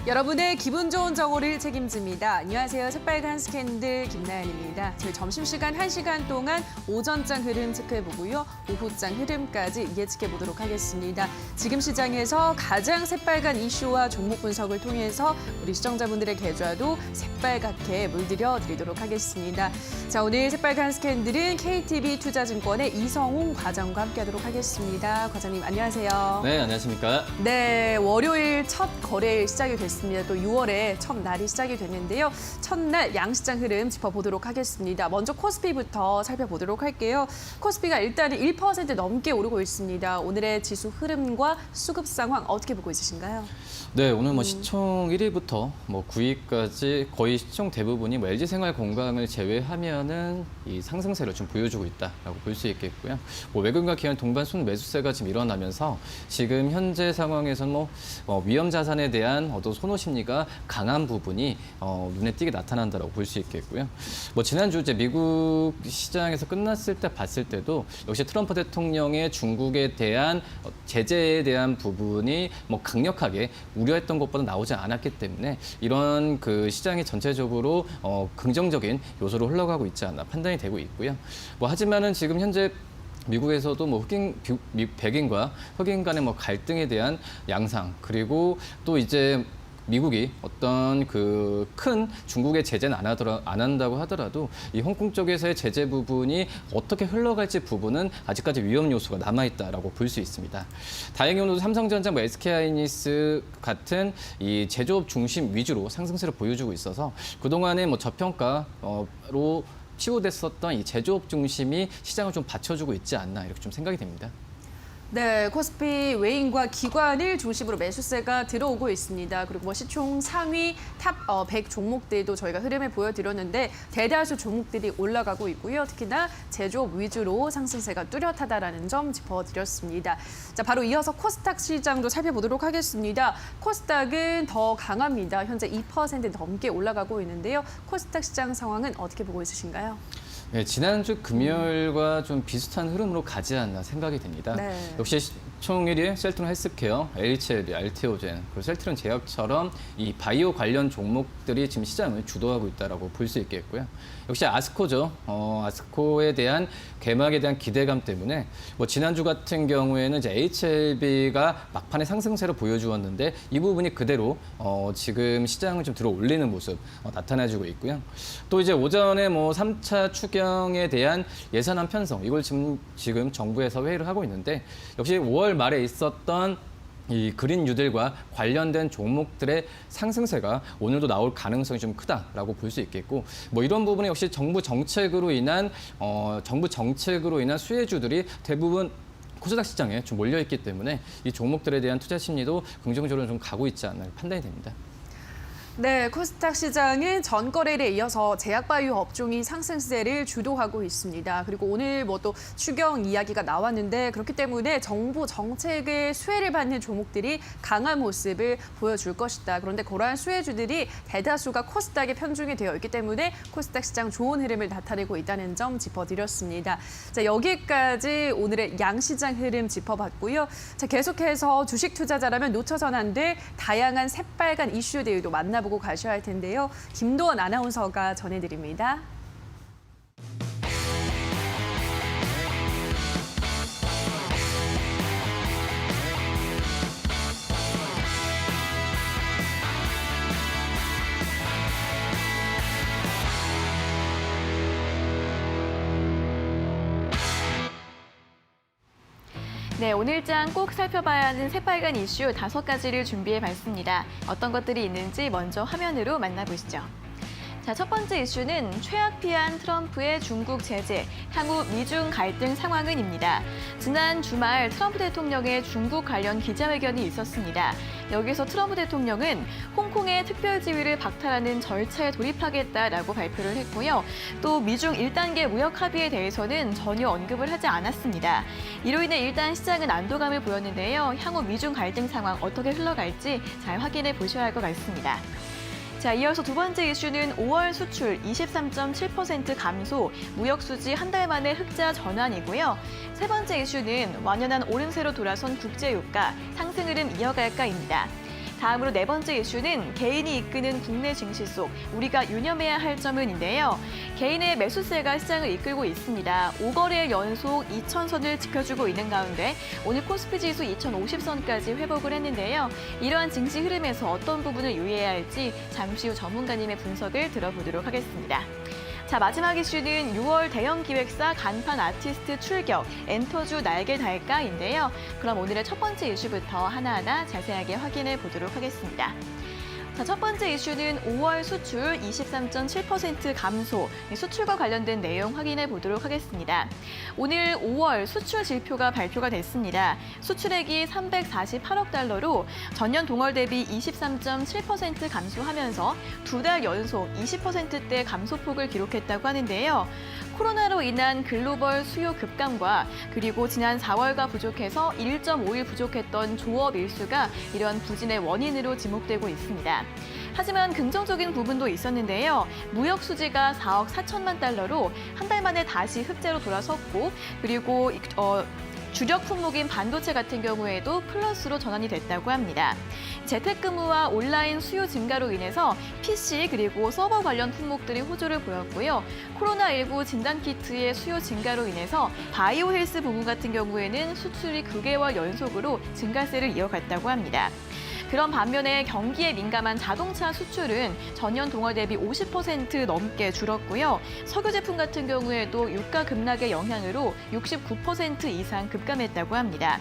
여러분의 기분 좋은 정오를 책임집니다. 안녕하세요. 새빨간 스캔들 김나연입니다. 저희 점심시간 1시간 동안 오전장 흐름 체크해보고요. 오후장 흐름까지 예측해보도록 하겠습니다. 지금 시장에서 가장 새빨간 이슈와 종목 분석을 통해서 우리 시청자분들의 계좌도 새빨갛게 물들여 드리도록 하겠습니다. 자, 오늘 새빨간 스캔들은 KTB 투자증권의 이성웅 과장과 함께하도록 하겠습니다. 과장님 안녕하세요. 네, 안녕하십니까. 네, 월요일 첫 거래일 시작이 됐습니다. 또 6월에 첫 날이 시작이 됐는데요. 첫날 양시장 흐름 짚어보도록 하겠습니다. 먼저 코스피부터 살펴보도록 할게요. 코스피가 일단은 1% 넘게 오르고 있습니다. 오늘의 지수 흐름과 수급 상황 어떻게 보고 있으신가요? 네, 오늘 시총 1위부터 9위까지 거의 시총 대부분이 LG생활건강을 제외하면은 이 상승세를 좀 보여주고 있다라고 볼 수 있겠고요. 외국인과 기관 동반 순매수세가 지금 일어나면서 지금 현재 상황에서는 위험 자산에 대한 어떤 선호 심리가 강한 부분이 눈에 띄게 나타난다라고 볼 수 있겠고요. 지난주 이제 미국 시장에서 끝났을 때 봤을 때도 역시 트럼프 대통령의 중국에 대한 제재에 대한 부분이 강력하게 우려했던 것보다 나오지 않았기 때문에 이런 그 시장이 전체적으로 긍정적인 요소로 흘러가고 있지 않나 판단이 되고 있고요. 하지만은 지금 현재 미국에서도 백인과 흑인 간의 갈등에 대한 양상, 그리고 또 이제 미국이 어떤 그 큰 중국의 제재는 안 한다고 하더라도 이 홍콩 쪽에서의 제재 부분이 어떻게 흘러갈지 부분은 아직까지 위험 요소가 남아있다라고 볼 수 있습니다. 다행히도 삼성전자, SK하이닉스 같은 이 제조업 중심 위주로 상승세를 보여주고 있어서 그동안에 저평가로 치부됐었던 이 제조업 중심이 시장을 좀 받쳐주고 있지 않나 이렇게 좀 생각이 됩니다. 네, 코스피 외인과 기관을 중심으로 매수세가 들어오고 있습니다. 그리고 시총 상위 탑 100 종목들도 저희가 흐름을 보여드렸는데 대다수 종목들이 올라가고 있고요. 특히나 제조업 위주로 상승세가 뚜렷하다라는 점 짚어드렸습니다. 자, 바로 이어서 코스닥 시장도 살펴보도록 하겠습니다. 코스닥은 더 강합니다. 현재 2% 넘게 올라가고 있는데요. 코스닥 시장 상황은 어떻게 보고 있으신가요? 네, 지난주 금요일과 좀 비슷한 흐름으로 가지 않나 생각이 됩니다. 네. 역시 총 1위 셀트론 헬스케어, LHLB, 알테오젠, 그리고 셀트론 제약처럼 이 바이오 관련 종목들이 지금 시장을 주도하고 있다고 볼 수 있겠고요. 역시 아스코죠. 아스코에 대한 개막에 대한 기대감 때문에 지난주 같은 경우에는 이제 HLB가 막판에 상승세를 보여주었는데 이 부분이 그대로 지금 시장을 좀 들어 올리는 모습 나타나주고 있고요. 또 이제 오전에 3차 추경에 대한 예산안 편성, 이걸 지금 정부에서 회의를 하고 있는데 역시 5월 말에 있었던 이 그린 뉴딜과 관련된 종목들의 상승세가 오늘도 나올 가능성이 좀 크다라고 볼 수 있겠고 이런 부분이 역시 정부 정책으로 인한 수혜주들이 대부분 코스닥 시장에 좀 몰려 있기 때문에 이 종목들에 대한 투자 심리도 긍정적으로 좀 가고 있지 않나 판단이 됩니다. 네, 코스닥 시장은 전 거래일에 이어서 제약바이오 업종이 상승세를 주도하고 있습니다. 그리고 오늘 또 추경 이야기가 나왔는데 그렇기 때문에 정부 정책의 수혜를 받는 종목들이 강한 모습을 보여줄 것이다. 그런데 그러한 수혜주들이 대다수가 코스닥에 편중이 되어 있기 때문에 코스닥 시장 좋은 흐름을 나타내고 있다는 점 짚어드렸습니다. 자, 여기까지 오늘의 양시장 흐름 짚어봤고요. 자, 계속해서 주식 투자자라면 놓쳐선 안 될 다양한 새빨간 이슈들도 만나보고 가셔야 할 텐데요. 김도원 아나운서가 전해드립니다. 네, 오늘장 꼭 살펴봐야 하는 새빨간 이슈 5가지를 준비해봤습니다. 어떤 것들이 있는지 먼저 화면으로 만나보시죠. 자, 첫 번째 이슈는 최악피한 트럼프의 중국 제재, 향후 미중 갈등 상황은입니다. 지난 주말 트럼프 대통령의 중국 관련 기자회견이 있었습니다. 여기서 트럼프 대통령은 홍콩의 특별지위를 박탈하는 절차에 돌입하겠다라고 발표를 했고요. 또 미중 1단계 무역 합의에 대해서는 전혀 언급을 하지 않았습니다. 이로 인해 일단 시장은 안도감을 보였는데요. 향후 미중 갈등 상황 어떻게 흘러갈지 잘 확인해 보셔야 할 것 같습니다. 자, 이어서 두 번째 이슈는 5월 수출 23.7% 감소, 무역 수지 한 달 만에 흑자 전환이고요. 세 번째 이슈는 완연한 오름세로 돌아선 국제유가, 상승 흐름 이어갈까입니다. 다음으로 네 번째 이슈는 개인이 이끄는 국내 증시 속 우리가 유념해야 할 점은인데요. 개인의 매수세가 시장을 이끌고 있습니다. 5거래일 연속 2,000선을 지켜주고 있는 가운데 오늘 코스피 지수 2,050선까지 회복을 했는데요. 이러한 증시 흐름에서 어떤 부분을 유의해야 할지 잠시 후 전문가님의 분석을 들어보도록 하겠습니다. 자, 마지막 이슈는 6월 대형 기획사 간판 아티스트 출격, 엔터주 날개 달까인데요. 그럼 오늘의 첫 번째 이슈부터 하나하나 자세하게 확인해 보도록 하겠습니다. 자, 첫 번째 이슈는 5월 수출 23.7% 감소, 수출과 관련된 내용 확인해 보도록 하겠습니다. 오늘 5월 수출 지표가 발표가 됐습니다. 수출액이 348억 달러로 전년 동월 대비 23.7% 감소하면서 두 달 연속 20%대 감소폭을 기록했다고 하는데요. 코로나로 인한 글로벌 수요 급감과 그리고 지난 4월과 부족해서 1.5일 부족했던 조업 일수가 이러한 부진의 원인으로 지목되고 있습니다. 하지만 긍정적인 부분도 있었는데요. 무역 수지가 4억 4천만 달러로 한 달 만에 다시 흑자로 돌아섰고 그리고 주력 품목인 반도체 같은 경우에도 플러스로 전환이 됐다고 합니다. 재택근무와 온라인 수요 증가로 인해서 PC 그리고 서버 관련 품목들이 호조를 보였고요. 코로나19 진단키트의 수요 증가로 인해서 바이오 헬스 부문 같은 경우에는 수출이 9개월 연속으로 증가세를 이어갔다고 합니다. 그런 반면에 경기에 민감한 자동차 수출은 전년 동월 대비 50% 넘게 줄었고요. 석유 제품 같은 경우에도 유가 급락의 영향으로 69% 이상 급감했다고 합니다.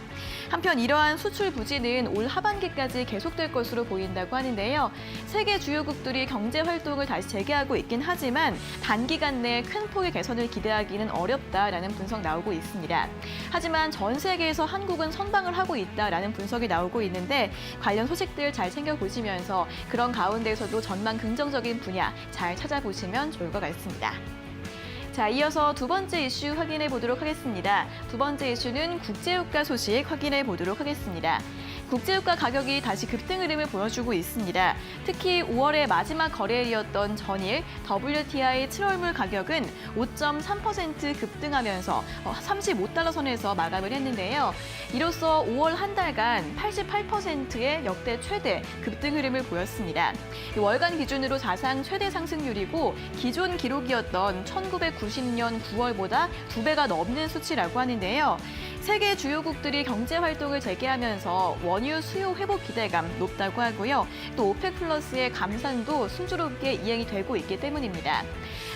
한편 이러한 수출 부진은 올 하반기까지 계속될 것으로 보인다고 하는데요. 세계 주요국들이 경제 활동을 다시 재개하고 있긴 하지만 단기간 내에 큰 폭의 개선을 기대하기는 어렵다라는 분석 나오고 있습니다. 하지만 전 세계에서 한국은 선방을 하고 있다라는 분석이 나오고 있는데 관련 소식들 잘 챙겨보시면서 그런 가운데에서도 전망 긍정적인 분야 잘 찾아보시면 좋을 것 같습니다. 자, 이어서 두 번째 이슈 확인해 보도록 하겠습니다. 두 번째 이슈는 국제유가 소식 확인해 보도록 하겠습니다. 국제유가 가격이 다시 급등 흐름을 보여주고 있습니다. 특히 5월의 마지막 거래일이었던 전일 WTI 7월물 가격은 5.3% 급등하면서 35달러 선에서 마감을 했는데요. 이로써 5월 한 달간 88%의 역대 최대 급등 흐름을 보였습니다. 월간 기준으로 사상 최대 상승률이고 기존 기록이었던 1990년 9월보다 2배가 넘는 수치라고 하는데요. 세계 주요국들이 경제 활동을 재개하면서 원유 수요 회복 기대감 높다고 하고요. 또 오펙 플러스의 감산도 순조롭게 이행이 되고 있기 때문입니다.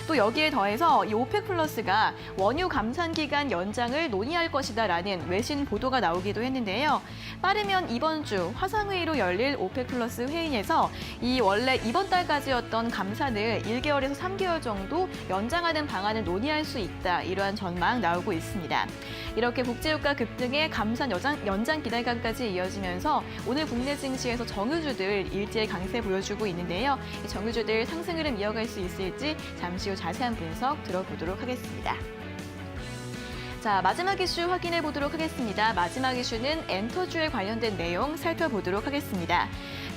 또 여기에 더해서 이 오펙 플러스가 원유 감산 기간 연장을 논의할 것이다라는 외신 보도가 나오기도 했는데요. 빠르면 이번 주 화상회의로 열릴 오펙 플러스 회의에서 이 원래 이번 달까지였던 감산을 1개월에서 3개월 정도 연장하는 방안을 논의할 수 있다. 이러한 전망 나오고 있습니다. 이렇게 국제유가 급등에 감산 연장 기대감까지 이어지면서 오늘 국내 증시에서 정유주들 일제히 강세 보여주고 있는데요. 이 정유주들 상승 흐름 이어갈 수 있을지 잠시 후 자세한 분석 들어보도록 하겠습니다. 자, 마지막 이슈 확인해 보도록 하겠습니다. 마지막 이슈는 엔터주에 관련된 내용 살펴보도록 하겠습니다.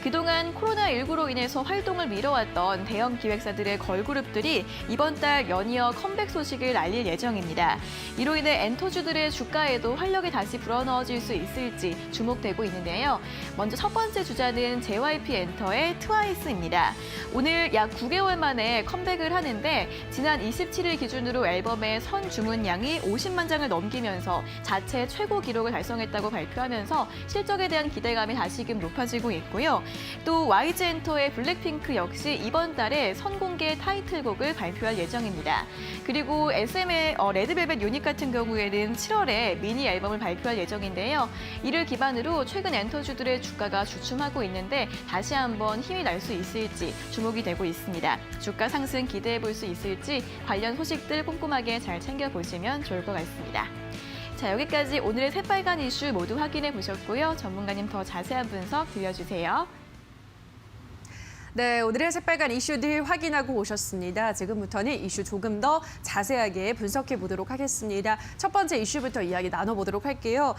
그동안 코로나19로 인해서 활동을 미뤄왔던 대형 기획사들의 걸그룹들이 이번 달 연이어 컴백 소식을 알릴 예정입니다. 이로 인해 엔터주들의 주가에도 활력이 다시 불어넣어질 수 있을지 주목되고 있는데요. 먼저 첫 번째 주자는 JYP 엔터의 트와이스입니다. 오늘 약 9개월 만에 컴백을 하는데 지난 27일 기준으로 앨범의 선 주문량이 50만 장을 넘기면서 자체 최고 기록을 달성했다고 발표하면서 실적에 대한 기대감이 다시금 높아지고 있고요. 또 YG 엔터의 블랙핑크 역시 이번 달에 선공개 타이틀곡을 발표할 예정입니다. 그리고 SM의 레드벨벳 유닛 같은 경우에는 7월에 미니 앨범을 발표할 예정인데요. 이를 기반으로 최근 엔터주들의 주가가 주춤하고 있는데 다시 한번 힘이 날 수 있을지 주목이 되고 있습니다. 주가 상승 기대해 볼 수 있을지 관련 소식들 꼼꼼하게 잘 챙겨보시면 좋을 것 같습니다. 자, 여기까지 오늘의 새빨간 이슈 모두 확인해 보셨고요. 전문가님 더 자세한 분석 들려주세요. 네, 오늘의 새빨간 이슈들 확인하고 오셨습니다. 지금부터는 이슈 조금 더 자세하게 분석해 보도록 하겠습니다. 첫 번째 이슈부터 이야기 나눠보도록 할게요.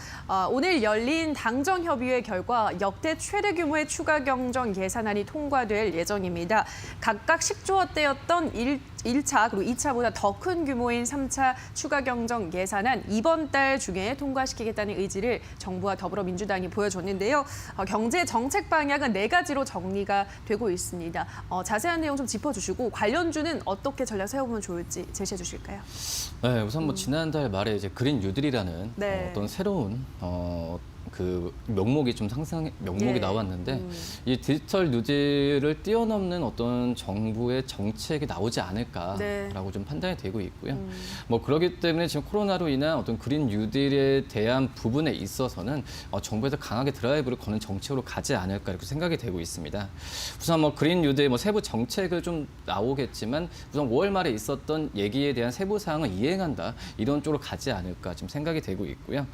오늘 열린 당정협의회 결과 역대 최대 규모의 추가 경정 예산안이 통과될 예정입니다. 각각 10조 원대였던 1차 그리고 2차보다 더 큰 규모인 3차 추가 경정 예산안 이번 달 중에 통과시키겠다는 의지를 정부와 더불어민주당이 보여줬는데요. 경제 정책 방향은 4가지로 정리가 되고 있습니다. 자세한 내용 좀 짚어주시고 관련주는 어떻게 전략 세워보면 좋을지 제시해 주실까요? 네, 우선 뭐 지난달 말에 이제 그린 뉴딜이라는 네. 어떤 새로운 그 명목이 좀 명목이 예. 나왔는데 이 디지털 뉴딜을 뛰어넘는 어떤 정부의 정책이 나오지 않을까라고 네. 좀 판단이 되고 있고요. 뭐 그렇기 때문에 지금 코로나로 인한 어떤 그린 뉴딜에 대한 부분에 있어서는 정부에서 강하게 드라이브를 거는 정책으로 가지 않을까 이렇게 생각이 되고 있습니다. 우선 뭐 그린 뉴딜 뭐 세부 정책을 좀 나오겠지만 우선 5월 말에 있었던 얘기에 대한 세부 사항을 이행한다 이런 쪽으로 가지 않을까 지금 생각이 되고 있고요.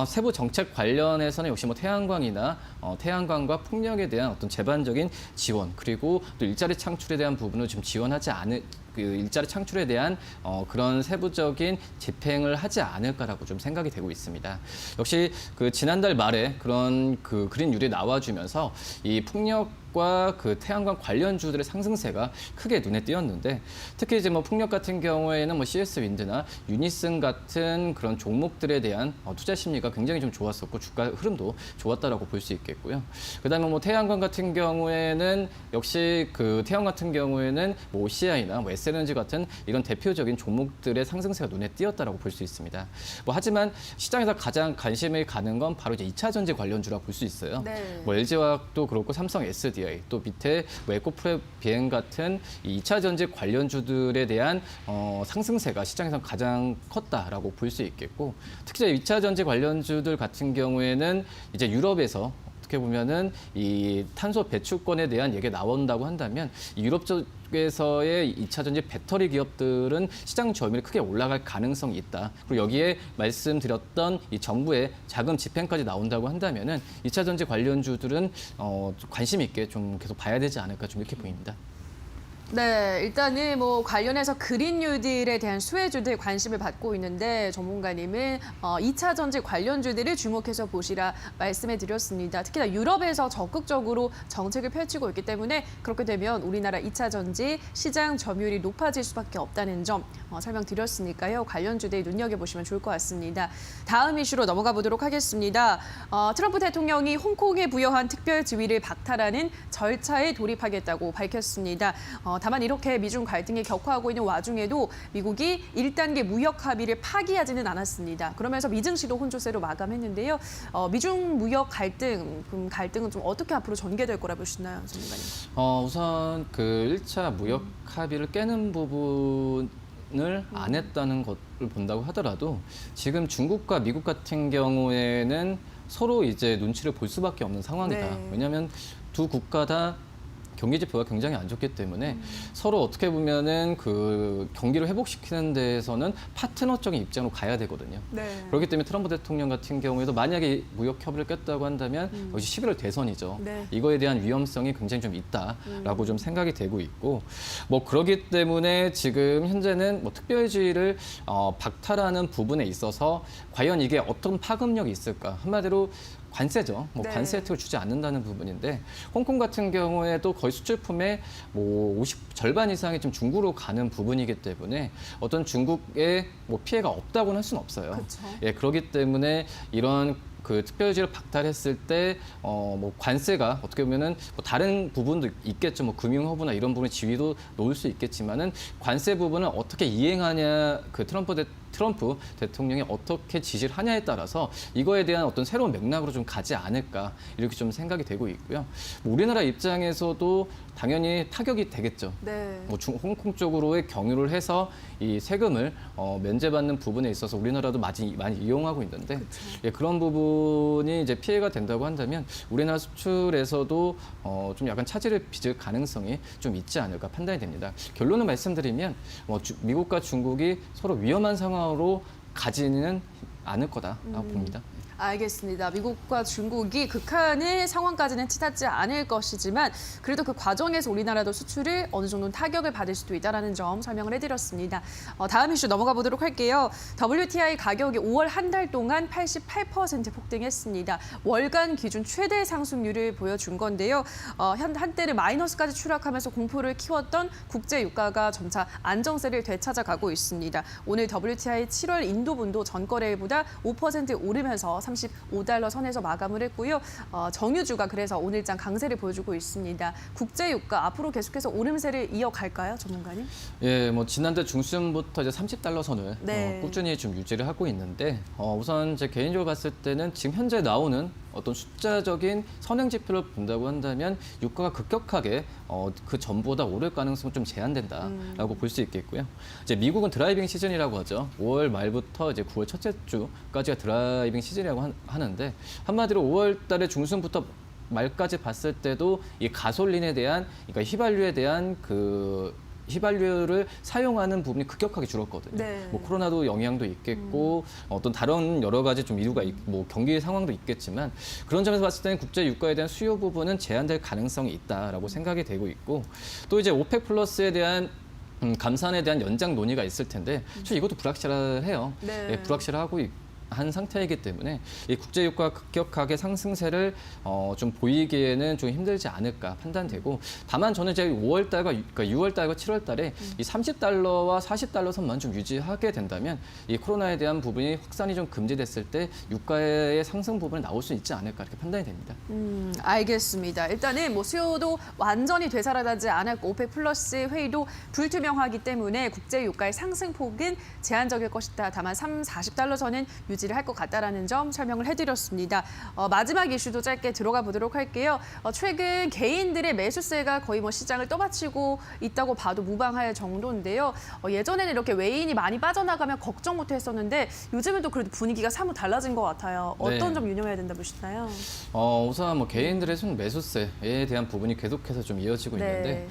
세부 정책 관련해서는 역시 뭐 태양광과 풍력에 대한 어떤 제반적인 지원 그리고 또 일자리 창출에 대한 부분을 좀 지원하지 않을 그 일자리 창출에 대한 그런 세부적인 집행을 하지 않을까라고 좀 생각이 되고 있습니다. 역시 그 지난달 말에 그런 그 그린 뉴딜이 나와주면서 이 풍력과 그 태양광 관련주들의 상승세가 크게 눈에 띄었는데 특히 이제 뭐 풍력 같은 경우에는 뭐 CS 윈드나 유니슨 같은 그런 종목들에 대한 투자 심리가 굉장히 좀 좋았었고 주가 흐름도 좋았다라고 볼 수 있겠고요. 그다음에 뭐 태양광 같은 경우에는 역시 그 태양 같은 경우에는 뭐 OCI나 뭐 SLNG 같은 이런 대표적인 종목들의 상승세가 눈에 띄었다라고 볼 수 있습니다. 뭐 하지만 시장에서 가장 관심을 가는 건 바로 이제 2차 전지 관련주라고 볼 수 있어요. 네. 뭐 LG화학도 그렇고 삼성 SDI 또 밑에 뭐 에코프랩 비행 같은 이 2차 전지 관련주들에 대한 상승세가 시장에서 가장 컸다라고 볼 수 있겠고 특히 2차 전지 관련주들 같은 경우에는 이제 유럽에서 어떻게 보면은 이 탄소 배출권에 대한 얘기가 나온다고 한다면 이 유럽 쪽에서의 2차 전지 배터리 기업들은 시장 점유율이 크게 올라갈 가능성이 있다. 그리고 여기에 말씀드렸던 이 정부의 자금 집행까지 나온다고 한다면은 2차 전지 관련주들은 관심 있게 좀 계속 봐야 되지 않을까 좀 이렇게 보입니다. 네, 일단은 뭐 관련해서 그린 뉴딜에 대한 수혜주들 관심을 받고 있는데 전문가님은 2차 전지 관련주들을 주목해서 보시라 말씀해 드렸습니다. 특히나 유럽에서 적극적으로 정책을 펼치고 있기 때문에 그렇게 되면 우리나라 2차 전지 시장 점유율이 높아질 수밖에 없다는 점 설명드렸으니까요. 관련주들 눈여겨보시면 좋을 것 같습니다. 다음 이슈로 넘어가 보도록 하겠습니다. 트럼프 대통령이 홍콩에 부여한 특별 지위를 박탈하는 절차에 돌입하겠다고 밝혔습니다. 다만 이렇게 미중 갈등이 격화하고 있는 와중에도 미국이 1단계 무역 합의를 파기하지는 않았습니다. 그러면서 미증시도 혼조세로 마감했는데요. 미중 무역 갈등은 좀 어떻게 앞으로 전개될 거라 보시나요, 전문가님? 우선 그 1차 무역 합의를 깨는 부분을 안 했다는 것을 본다고 하더라도 지금 중국과 미국 같은 경우에는 서로 이제 눈치를 볼 수밖에 없는 상황이다. 네. 왜냐하면 두 국가 다 경기 지표가 굉장히 안 좋기 때문에 서로 어떻게 보면은 그 경기를 회복시키는 데에서는 파트너적인 입장으로 가야 되거든요. 네. 그렇기 때문에 트럼프 대통령 같은 경우에도 만약에 무역 협의를 깼다고 한다면 역시 11월 대선이죠. 네. 이거에 대한 위험성이 굉장히 좀 있다라고 좀 생각이 되고 있고 뭐 그렇기 때문에 지금 현재는 뭐 특별지위를 박탈하는 부분에 있어서 과연 이게 어떤 파급력이 있을까? 한마디로 관세죠. 뭐 네. 관세 혜택을 주지 않는다는 부분인데 홍콩 같은 경우에도 거의 수출품의 뭐 절반 이상이 좀 중국으로 가는 부분이기 때문에 어떤 중국에 뭐 피해가 없다고는 할 수는 없어요. 그렇죠. 예, 그렇기 때문에 이런 그 특별지를 박탈했을 때 뭐 관세가 어떻게 보면은 뭐 다른 부분도 있겠죠. 뭐 금융허브나 이런 부분의 지위도 놓을 수 있겠지만은 관세 부분을 어떻게 이행하냐 그 트럼프 대통령이 어떻게 지지를 하냐에 따라서 이거에 대한 어떤 새로운 맥락으로 좀 가지 않을까 이렇게 좀 생각이 되고 있고요. 뭐 우리나라 입장에서도 당연히 타격이 되겠죠. 네. 뭐 홍콩 쪽으로의 경유를 해서 이 세금을 면제받는 부분에 있어서 우리나라도 많이 이용하고 있는데 예, 그런 부분이 이제 피해가 된다고 한다면 우리나라 수출에서도 좀 약간 차질을 빚을 가능성이 좀 있지 않을까 판단이 됩니다. 결론을 말씀드리면 미국과 중국이 서로 위험한 상황으로 가지는 않을 거다라고 봅니다. 알겠습니다. 미국과 중국이 극한의 상황까지는 치닫지 않을 것이지만 그래도 그 과정에서 우리나라도 수출을 어느 정도 타격을 받을 수도 있다는 점 설명을 해드렸습니다. 다음 이슈 넘어가 보도록 할게요. WTI 가격이 5월 한 달 동안 88% 폭등했습니다. 월간 기준 최대 상승률을 보여준 건데요. 한때는 마이너스까지 추락하면서 공포를 키웠던 국제 유가가 점차 안정세를 되찾아가고 있습니다. 오늘 WTI 7월 인도분도 전거래일보다 5% 오르면서 35달러 선에서 마감을 했고요. 정유주가 그래서 오늘장 강세를 보여주고 있습니다. 국제 유가 앞으로 계속해서 오름세를 이어갈까요, 전문가님? 예, 뭐 지난달 중순부터 이제 30달러 선을 네. 꾸준히 좀 유지를 하고 있는데 우선 제 개인적으로 봤을 때는 지금 현재 나오는 어떤 숫자적인 선행 지표를 본다고 한다면 유가가 급격하게 그 전보다 오를 가능성은 좀 제한된다라고 볼 수 있겠고요. 이제 미국은 드라이빙 시즌이라고 하죠. 5월 말부터 이제 9월 첫째 주까지가 드라이빙 시즌이라고 하는데 한마디로 5월 달의 중순부터 말까지 봤을 때도 이 가솔린에 대한 그러니까 휘발유에 대한 휘발유를 사용하는 부분이 급격하게 줄었거든요. 네. 뭐 코로나도 영향도 있겠고 어떤 다른 여러 가지 좀 이유가 뭐 경기 상황도 있겠지만 그런 점에서 봤을 때는 국제 유가에 대한 수요 부분은 제한될 가능성이 있다라고 생각이 되고 있고 또 이제 오펙 플러스에 대한 감산에 대한 연장 논의가 있을 텐데 사실 이것도 불확실해요. 네. 예, 불확실하고 한 상태이기 때문에 이 국제 유가가 급격하게 상승세를 좀 보이기에는 좀 힘들지 않을까 판단되고 다만 저는 이제 5월 달과 그러니까 6월 달과 7월 달에 이 30달러와 40달러 선만 좀 유지하게 된다면 이 코로나에 대한 부분이 확산이 좀 금지됐을 때 유가의 상승 부분이 나올 수 있지 않을까 이렇게 판단이 됩니다. 알겠습니다. 일단은 뭐 수요도 완전히 되살아나지 않았고 오펙 플러스 회의도 불투명하기 때문에 국제 유가의 상승폭은 제한적일 것이다. 다만 40달러 선은 유지를 할 것 같다라는 점 설명을 해드렸습니다. 마지막 이슈도 짧게 들어가 보도록 할게요. 최근 개인들의 매수세가 거의 뭐 시장을 떠받치고 있다고 봐도 무방할 정도인데요. 예전에는 이렇게 외인이 많이 빠져나가면 걱정부터 했었는데 요즘은 또 그래도 분위기가 사뭇 달라진 것 같아요. 어떤 네. 점 유념해야 된다 보시나요? 우선 뭐 개인들의 순매수세에 대한 부분이 계속해서 좀 이어지고 네. 있는데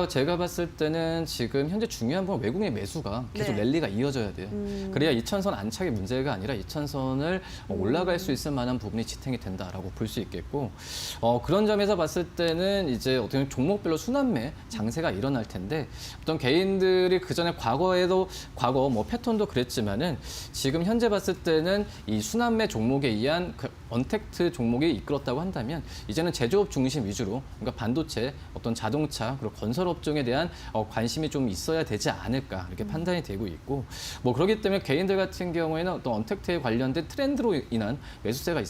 제가 봤을 때는 지금 현재 중요한 건 외국인 매수가 계속 네. 랠리가 이어져야 돼요. 그래야 2천선 안착의 문제가 아니라 2천선을 올라갈 수 있을 만한 부분이 지탱이 된다라고 볼 수 있겠고 그런 점에서 봤을 때는 이제 어떻게 보면 종목별로 순환매 장세가 일어날 텐데 어떤 개인들이 그 전에 과거 뭐 패턴도 그랬지만은 지금 현재 봤을 때는 이 순환매 종목에 의한 그 언택트 종목이 이끌었다고 한다면 이제는 제조업 중심 위주로 그러니까 반도체, 어떤 자동차 그리고 건설 업종에 대한 관심이 좀 있어야 되지 않을까 이렇게 판단이 되고 있고 뭐 그렇기 때문에 개인들 같은 경우에는 어떤 언택트에 관련된 트렌드로 인한 매수세가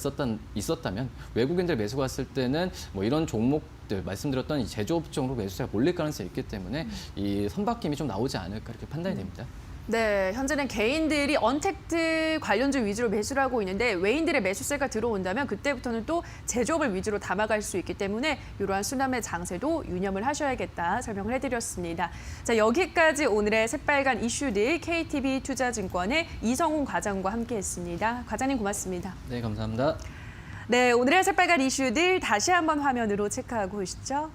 있었다면 외국인들 매수가 왔을 때는 뭐 이런 종목들 말씀드렸던 이 제조업 쪽으로 매수세가 몰릴 가능성이 있기 때문에 이 선박힘이 좀 나오지 않을까 이렇게 판단이 됩니다. 네, 현재는 개인들이 언택트 관련주 위주로 매수를 하고 있는데 외인들의 매수세가 들어온다면 그때부터는 또 제조업을 위주로 담아갈 수 있기 때문에 이러한 순환매 장세도 유념을 하셔야겠다 설명을 해드렸습니다. 자, 여기까지 오늘의 새빨간 이슈들 KTB 투자증권의 이성훈 과장과 함께했습니다. 과장님 고맙습니다. 네, 감사합니다. 네, 오늘의 새빨간 이슈들 다시 한번 화면으로 체크하고 오시죠.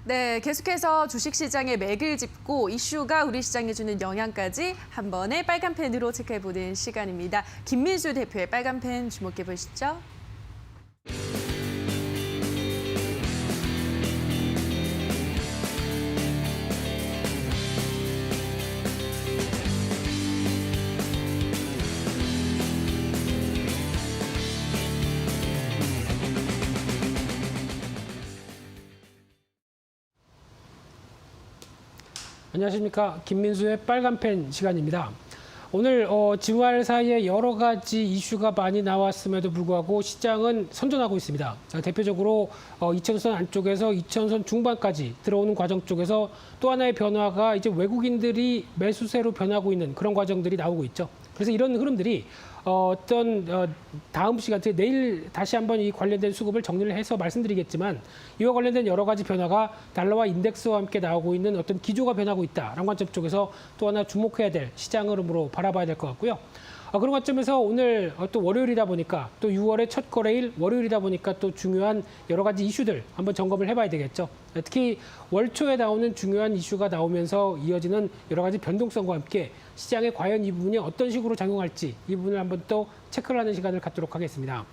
네, 계속해서 주식시장의 맥을 짚고 이슈가 우리 시장에 주는 영향까지 한 번에 빨간 펜으로 체크해보는 시간입니다. 김민수 대표의 빨간 펜 주목해 보시죠. 안녕하십니까. 김민수의 빨간펜 시간입니다. 오늘 주말 사이에 여러 가지 이슈가 많이 나왔음에도 불구하고 시장은 선전하고 있습니다. 대표적으로 2천선 안쪽에서 2천선 중반까지 들어오는 과정 쪽에서 또 하나의 변화가 이제 외국인들이 매수세로 변하고 있는 그런 과정들이 나오고 있죠. 그래서 이런 흐름들이 다음 시간에 내일 다시 한번 이 관련된 수급을 정리를 해서 말씀드리겠지만 이와 관련된 여러 가지 변화가 달러와 인덱스와 함께 나오고 있는 어떤 기조가 변하고 있다라는 관점 쪽에서 또 하나 주목해야 될 시장 흐름으로 바라봐야 될 것 같고요. 그런 관점에서 오늘 또 월요일이다 보니까 또 6월의 첫 거래일 월요일이다 보니까 또 중요한 여러 가지 이슈들 한번 점검을 해봐야 되겠죠. 특히 월 초에 나오는 중요한 이슈가 나오면서 이어지는 여러 가지 변동성과 함께 시장에 과연 이 부분이 어떤 식으로 작용할지 이 부분을 한번 또 체크를 하는 시간을 갖도록 하겠습니다.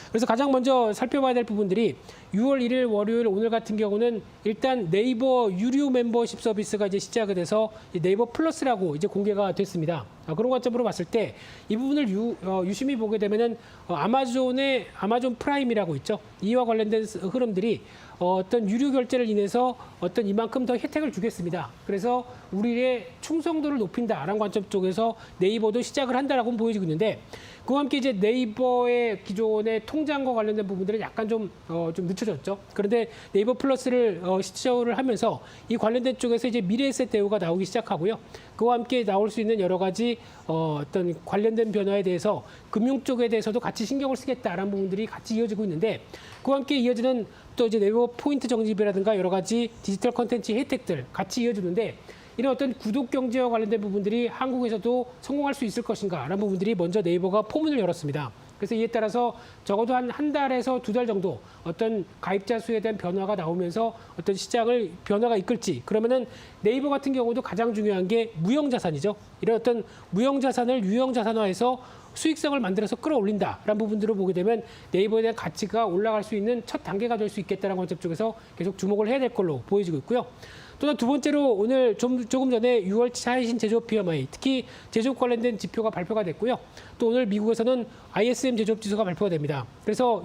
그래서 가장 먼저 살펴봐야 될 부분들이 6월 1일 월요일 오늘 같은 경우는 일단 네이버 유료 멤버십 서비스가 이제 시작이 돼서 네이버 플러스라고 이제 공개가 됐습니다. 그런 관점으로 봤을 때 이 부분을 유심히 보게 되면은 아마존의 아마존 프라임이라고 있죠. 이와 관련된 흐름들이 어떤 유료 결제를 인해서 어떤 이만큼 더 혜택을 주겠습니다. 그래서 우리의 충성도를 높인다라는 관점 쪽에서 네이버도 시작을 한다라고 보여지고 있는데 그와 함께 이제 네이버의 기존의 통장과 관련된 부분들은 약간 좀 늦춰졌죠. 그런데 네이버 플러스를 시초를 하면서 이 관련된 쪽에서 이제 미래에셋 대우가 나오기 시작하고요. 그와 함께 나올 수 있는 여러 가지 어떤 관련된 변화에 대해서 금융 쪽에 대해서도 같이 신경을 쓰겠다라는 부분들이 같이 이어지고 있는데 그와 함께 이어지는 또 이제 네이버 포인트 적립이라든가 여러 가지 디지털 콘텐츠 혜택들 같이 이어지는데 이런 어떤 구독 경제와 관련된 부분들이 한국에서도 성공할 수 있을 것인가라는 부분들이 먼저 네이버가 포문을 열었습니다. 그래서 이에 따라서 적어도 한 달에서 2달 정도 어떤 가입자 수에 대한 변화가 나오면서 어떤 시장을 변화가 이끌지 그러면은 네이버 같은 경우도 가장 중요한 게 무형자산이죠. 이런 어떤 무형자산을 유형자산화해서 수익성을 만들어서 끌어올린다라는 부분들을 보게 되면 네이버에 대한 가치가 올라갈 수 있는 첫 단계가 될 수 있겠다는 관점 쪽에서 계속 주목을 해야 될 걸로 보여지고 있고요. 또 두 번째로 오늘 조금 전에 6월 차이신 제조업 PMI, 특히 제조업 관련된 지표가 발표가 됐고요. 또 오늘 미국에서는 ISM 제조업 지수가 발표가 됩니다. 그래서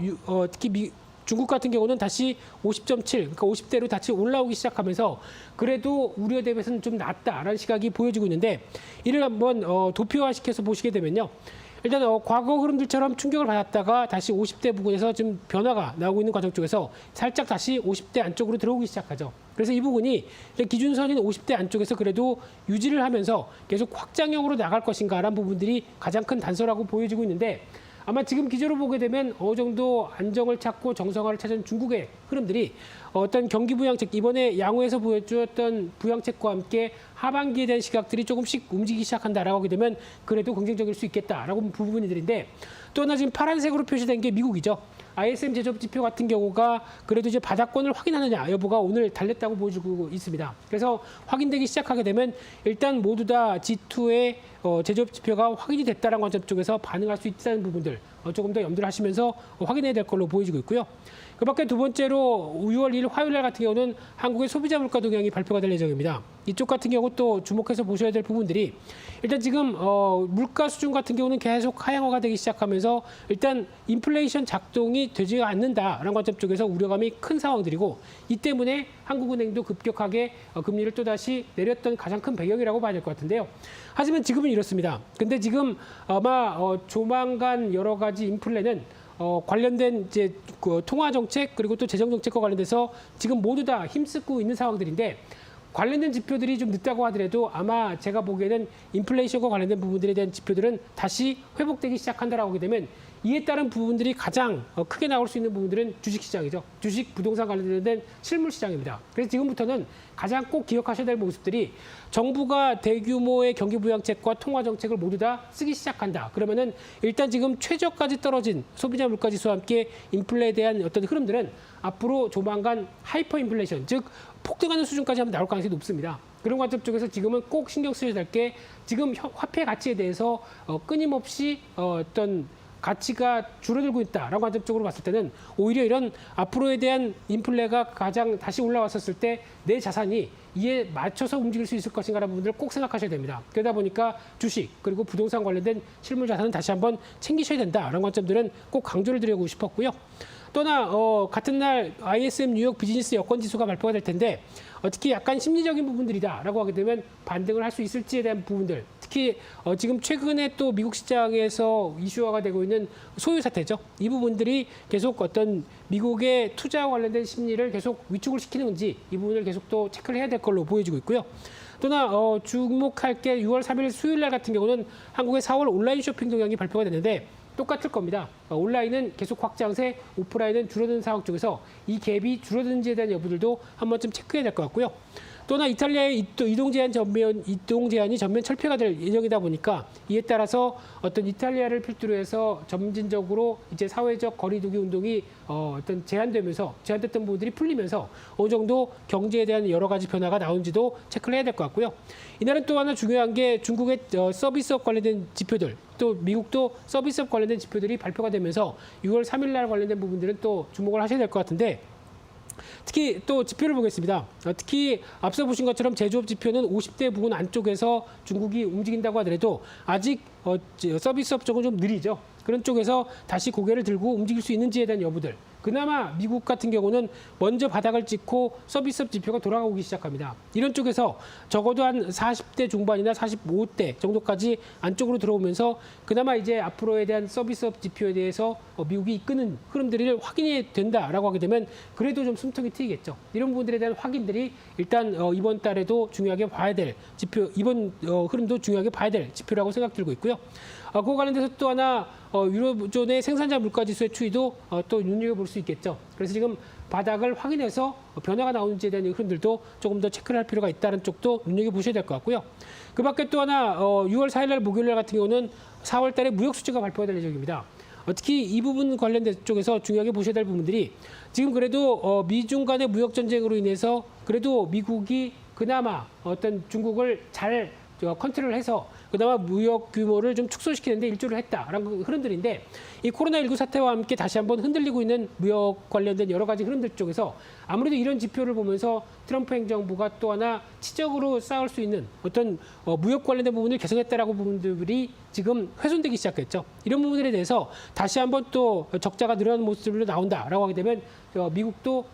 특히 중국 같은 경우는 다시 50.7, 그러니까 50대로 다시 올라오기 시작하면서 그래도 우려 대비해서는 좀 낫다라는 시각이 보여지고 있는데 이를 한번 도표화시켜서 보시게 되면요. 일단 과거 흐름들처럼 충격을 받았다가 다시 50대 부근에서 좀 변화가 나오고 있는 과정 쪽에서 살짝 다시 50대 안쪽으로 들어오기 시작하죠. 그래서 이 부분이 기준선인 50대 안쪽에서 그래도 유지를 하면서 계속 확장형으로 나갈 것인가라는 부분들이 가장 큰 단서라고 보여지고 있는데 아마 지금 기조로 보게 되면 어느 정도 안정을 찾고 정상화를 찾은 중국의 흐름들이 어떤 경기 부양책, 이번에 양호에서 보여주었던 부양책과 함께 하반기에 대한 시각들이 조금씩 움직이기 시작한다라고 하게 되면 그래도 긍정적일 수 있겠다라고 보는 부분들인데 또 하나 지금 파란색으로 표시된 게 미국이죠. ISM 제조업 지표 같은 경우가 그래도 이제 바닥권을 확인하느냐 여부가 오늘 달렸다고 보여주고 있습니다. 그래서 확인되기 시작하게 되면 일단 모두 다 G2의 제조업 지표가 확인이 됐다는 관점 쪽에서 반응할 수 있다는 부분들 조금 더 염두를 하시면서 확인해야 될 걸로 보여지고 있고요. 그 밖에 두 번째로 6월 1일 화요일 날 같은 경우는 한국의 소비자 물가 동향이 발표가 될 예정입니다. 이쪽 같은 경우 또 주목해서 보셔야 될 부분들이 일단 지금 물가 수준 같은 경우는 계속 하향화가 되기 시작하면서 일단 인플레이션 작동이 되지 않는다라는 관점 쪽에서 우려감이 큰 상황들이고 이 때문에 한국은행도 급격하게 금리를 또다시 내렸던 가장 큰 배경이라고 봐야 될 것 같은데요. 하지만 지금은 이렇습니다. 근데 지금 아마 조만간 여러 가지 인플레는 관련된 이제 그 통화 정책 그리고 또 재정 정책과 관련돼서 지금 모두 다 힘쓰고 있는 상황들인데 관련된 지표들이 좀 늦다고 하더라도 아마 제가 보기에는 인플레이션과 관련된 부분들에 대한 지표들은 다시 회복되기 시작한다라고 하게 되면 이에 따른 부분들이 가장 크게 나올 수 있는 부분들은 주식시장이죠. 주식, 부동산 관련된 실물시장입니다. 그래서 지금부터는 가장 꼭 기억하셔야 될 모습들이 정부가 대규모의 경기부양책과 통화정책을 모두 다 쓰기 시작한다. 그러면은 일단 지금 최저까지 떨어진 소비자 물가지수와 함께 인플레에 대한 어떤 흐름들은 앞으로 조만간 하이퍼 인플레이션, 즉 폭등하는 수준까지 한번 나올 가능성이 높습니다. 그런 관점 쪽에서 지금은 꼭 신경 쓰셔야 될 게 지금 화폐 가치에 대해서 끊임없이 어떤 가치가 줄어들고 있다라고 관점 쪽으로 봤을 때는 오히려 이런 앞으로에 대한 인플레가 가장 다시 올라왔었을 때 내 자산이 이에 맞춰서 움직일 수 있을 것인가라는 부분들을 꼭 생각하셔야 됩니다. 그러다 보니까 주식 그리고 부동산 관련된 실물 자산은 다시 한번 챙기셔야 된다라는 관점들은 꼭 강조를 드리고 싶었고요. 또나 같은 날 ISM 뉴욕 비즈니스 여건 지수가 발표가 될 텐데 특히 약간 심리적인 부분들이다라고 하게 되면 반등을 할 수 있을지에 대한 부분들 특히 지금 최근에 또 미국 시장에서 이슈화가 되고 있는 소유 사태죠. 이 부분들이 계속 어떤 미국의 투자와 관련된 심리를 계속 위축을 시키는지 이 부분을 계속 또 체크를 해야 될 걸로 보여지고 있고요. 또나 주목할 게 6월 3일 수요일 날 같은 경우는 한국의 4월 온라인 쇼핑 동향이 발표가 됐는데 똑같을 겁니다. 온라인은 계속 확장세, 오프라인은 줄어드는 상황 쪽에서 이 갭이 줄어드는지에 대한 여부들도 한 번쯤 체크해야 될 것 같고요. 또나 이탈리아의 이동 제한이 전면 철폐가 될 예정이다 보니까 이에 따라서 어떤 이탈리아를 필두로 해서 점진적으로 이제 사회적 거리두기 운동이 어떤 제한됐던 부분들이 풀리면서 어느 정도 경제에 대한 여러 가지 변화가 나온지도 체크를 해야 될 것 같고요. 이날은 또 하나 중요한 게 중국의 서비스업 관련된 지표들, 또 미국도 서비스업 관련된 지표들이 발표가 되면서 6월 3일 날 관련된 부분들은 또 주목을 하셔야 될 것 같은데, 특히 또 지표를 보겠습니다. 특히 앞서 보신 것처럼 제조업 지표는 50대 부근 안쪽에서 중국이 움직인다고 하더라도 아직 서비스업 쪽은 좀 느리죠. 그런 쪽에서 다시 고개를 들고 움직일 수 있는지에 대한 여부들. 그나마 미국 같은 경우는 먼저 바닥을 찍고 서비스업 지표가 돌아가기 시작합니다. 이런 쪽에서 적어도 한 40대 중반이나 45대 정도까지 안쪽으로 들어오면서 그나마 이제 앞으로에 대한 서비스업 지표에 대해서 미국이 이끄는 흐름들이 확인이 된다라고 하게 되면 그래도 좀 숨통이 트이겠죠. 이런 부분들에 대한 확인들이 일단 이번 달에도 중요하게 봐야 될 지표, 이번 흐름도 중요하게 봐야 될 지표라고 생각 들고 있고요. 그와 관련돼서 또 하나 유로존의 생산자 물가지수의 추이도 또 눈여겨볼 수 있겠죠. 그래서 지금 바닥을 확인해서 변화가 나오는지에 대한 흐름들도 조금 더 체크를 할 필요가 있다는 쪽도 눈여겨보셔야 될 것 같고요. 그 밖에 또 하나 6월 4일 날 목요일 날 같은 경우는 4월 달에 무역 수치가 발표가 될 예정입니다. 특히 이 부분 관련된 쪽에서 중요하게 보셔야 될 부분들이 지금 그래도 미중 간의 무역 전쟁으로 인해서 그래도 미국이 그나마 어떤 중국을 잘 컨트롤해서 그나마 무역 규모를 좀 축소시키는데 일조를 했다라는 흐름들인데, 이 코로나19 사태와 함께 다시 한번 흔들리고 있는 무역 관련된 여러 가지 흐름들 쪽에서 아무래도 이런 지표를 보면서 트럼프 행정부가 또 하나 치적으로 쌓을 수 있는 어떤 무역 관련된 부분을 개선했다라고 부분들이 지금 훼손되기 시작했죠. 이런 부분들에 대해서 다시 한번 또 적자가 늘어나는 모습으로 나온다라고 하게 되면 미국도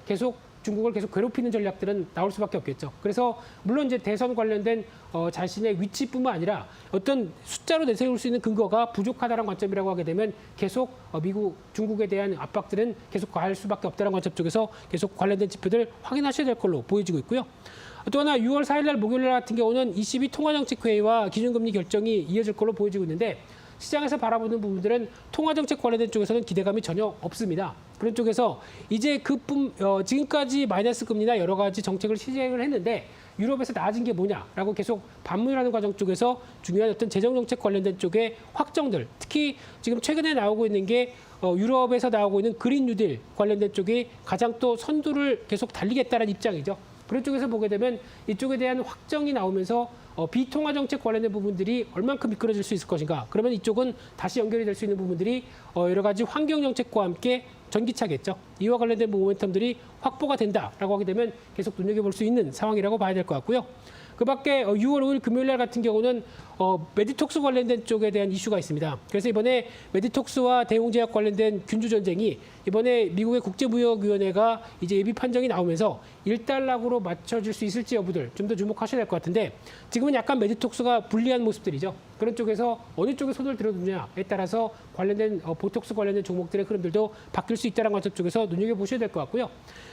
중국을 계속 괴롭히는 전략들은 나올 수밖에 없겠죠. 그래서 물론 이제 대선 관련된 자신의 위치뿐만 아니라 어떤 숫자로 내세울 수 있는 근거가 부족하다는 관점이라고 하게 되면 계속 중국에 대한 압박들은 계속 가할 수밖에 없다는 관점 쪽에서 계속 관련된 지표들 확인하셔야 될 걸로 보여지고 있고요. 또 하나 6월 4일 날 목요일 날 같은 경우는 ECB 통화정책회의와 기준금리 결정이 이어질 걸로 보여지고 있는데, 시장에서 바라보는 부분들은 통화정책 관련된 쪽에서는 기대감이 전혀 없습니다. 그런 쪽에서 이제 지금까지 마이너스 금리나 여러 가지 정책을 시행을 했는데 유럽에서 나아진 게 뭐냐라고 계속 반문하는 과정 쪽에서 중요한 어떤 재정정책 관련된 쪽의 확정들, 특히 지금 최근에 나오고 있는 게 유럽에서 나오고 있는 그린 뉴딜 관련된 쪽이 가장 또 선두를 계속 달리겠다는 입장이죠. 그런 쪽에서 보게 되면 이쪽에 대한 확정이 나오면서 비통화 정책 관련된 부분들이 얼만큼 미끄러질 수 있을 것인가. 그러면 이쪽은 다시 연결이 될 수 있는 부분들이 여러 가지 환경 정책과 함께 전기차겠죠. 이와 관련된 모멘텀들이 확보가 된다라고 하게 되면 계속 눈여겨볼 수 있는 상황이라고 봐야 될 것 같고요. 그 밖에 6월 5일 금요일 날 같은 경우는 메디톡스 관련된 쪽에 대한 이슈가 있습니다. 그래서 이번에 메디톡스와 대웅제약 관련된 균주 전쟁이 이번에 미국의 국제무역위원회가 이제 예비 판정이 나오면서 1달러로 맞춰질 수 있을지 여부들 좀 더 주목하셔야 될 것 같은데, 지금은 약간 메디톡스가 불리한 모습들이죠. 그런 쪽에서 어느 쪽에 손을 들어두냐에 따라서 관련된 보톡스 관련된 종목들의 흐름들도 바뀔 수 있다는 관점 쪽에서 눈여겨보셔야 될 것 같고요.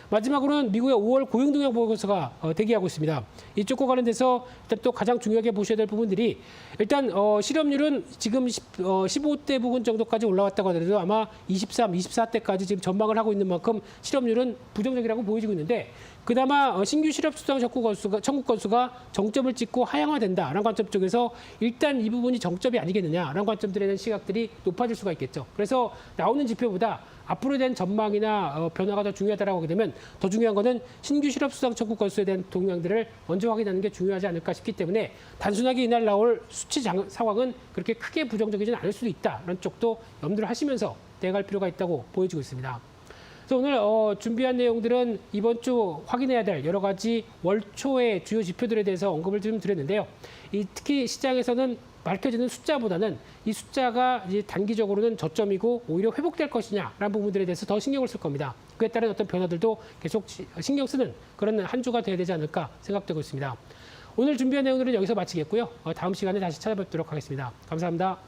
마지막으로는 미국의 5월 고용동향 보고서가 대기하고 있습니다. 이쪽과 관련돼서 일단 또 가장 중요하게 보셔야 될 부분들이, 일단 실업률은 지금 15대 부분 정도까지 올라왔다고 하더라도 아마 23, 24대까지 지금 전망을 하고 있는 만큼 실업률은 부정적이라고 보여지고 있는데, 그나마 신규 실업 수당 청구 건수가 정점을 찍고 하향화된다라는 관점 쪽에서 일단 이 부분이 정점이 아니겠느냐라는 관점들에 대한 시각들이 높아질 수가 있겠죠. 그래서 나오는 지표보다 앞으로에 대한 전망이나 변화가 더 중요하다고 하게 되면 더 중요한 거는 신규 실업 수당 청구 건수에 대한 동향들을 먼저 확인하는 게 중요하지 않을까 싶기 때문에 단순하게 이날 나올 수치 상황은 그렇게 크게 부정적이지는 않을 수도 있다라는 쪽도 염두를 하시면서 대응할 필요가 있다고 보여지고 있습니다. 그래서 오늘 준비한 내용들은 이번 주 확인해야 될 여러 가지 월초의 주요 지표들에 대해서 언급을 좀 드렸는데요. 특히 시장에서는 밝혀지는 숫자보다는 이 숫자가 이제 단기적으로는 저점이고 오히려 회복될 것이냐라는 부분들에 대해서 더 신경을 쓸 겁니다. 그에 따른 어떤 변화들도 계속 신경 쓰는 그런 한 주가 돼야 되지 않을까 생각되고 있습니다. 오늘 준비한 내용들은 여기서 마치겠고요. 다음 시간에 다시 찾아뵙도록 하겠습니다. 감사합니다.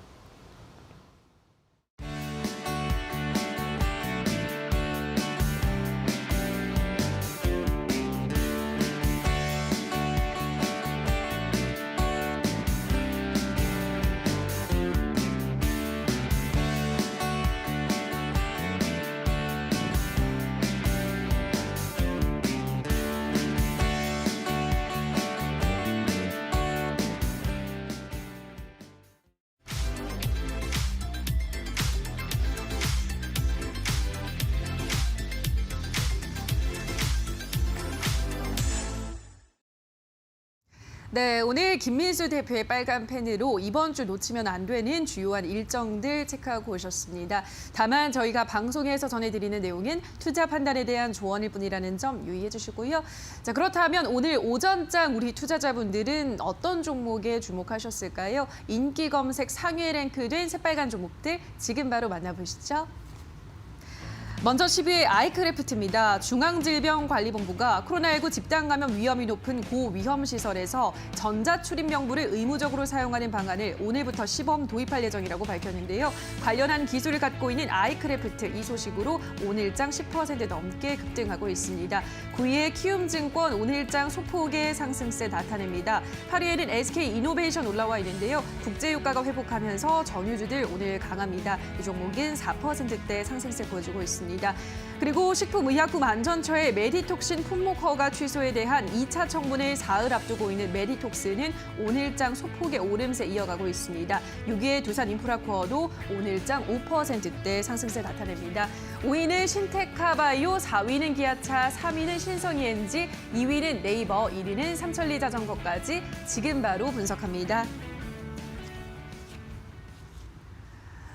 네, 오늘 김민수 대표의 빨간 펜으로 이번 주 놓치면 안 되는 주요한 일정들 체크하고 오셨습니다. 다만 저희가 방송에서 전해드리는 내용은 투자 판단에 대한 조언일 뿐이라는 점 유의해 주시고요. 자, 그렇다면 오늘 오전장 우리 투자자분들은 어떤 종목에 주목하셨을까요? 인기 검색 상위에 랭크된 새빨간 종목들 지금 바로 만나보시죠. 먼저 10위 아이크래프트입니다. 중앙질병관리본부가 코로나19 집단 감염 위험이 높은 고위험 시설에서 전자출입 명부를 의무적으로 사용하는 방안을 오늘부터 시범 도입할 예정이라고 밝혔는데요. 관련한 기술을 갖고 있는 아이크래프트 이 소식으로 오늘장 10% 넘게 급등하고 있습니다. 9위의 키움증권 오늘장 소폭의 상승세 나타냅니다. 8위에는 SK이노베이션 올라와 있는데요. 국제유가가 회복하면서 전유주들 오늘 강합니다. 이 종목은 4%대 상승세 보여주고 있습니다. 그리고 식품의약품안전처의 메디톡신 품목 허가 취소에 대한 2차 청문회 사흘 앞두고 있는 메디톡스는 오늘장 소폭의 오름세 이어가고 있습니다. 6위의 두산인프라코어도 오늘장 5%대 상승세 나타냅니다. 5위는 신테카바이오, 4위는 기아차, 3위는 신성이엔지, 2위는 네이버, 1위는 삼천리 자전거까지 지금 바로 분석합니다.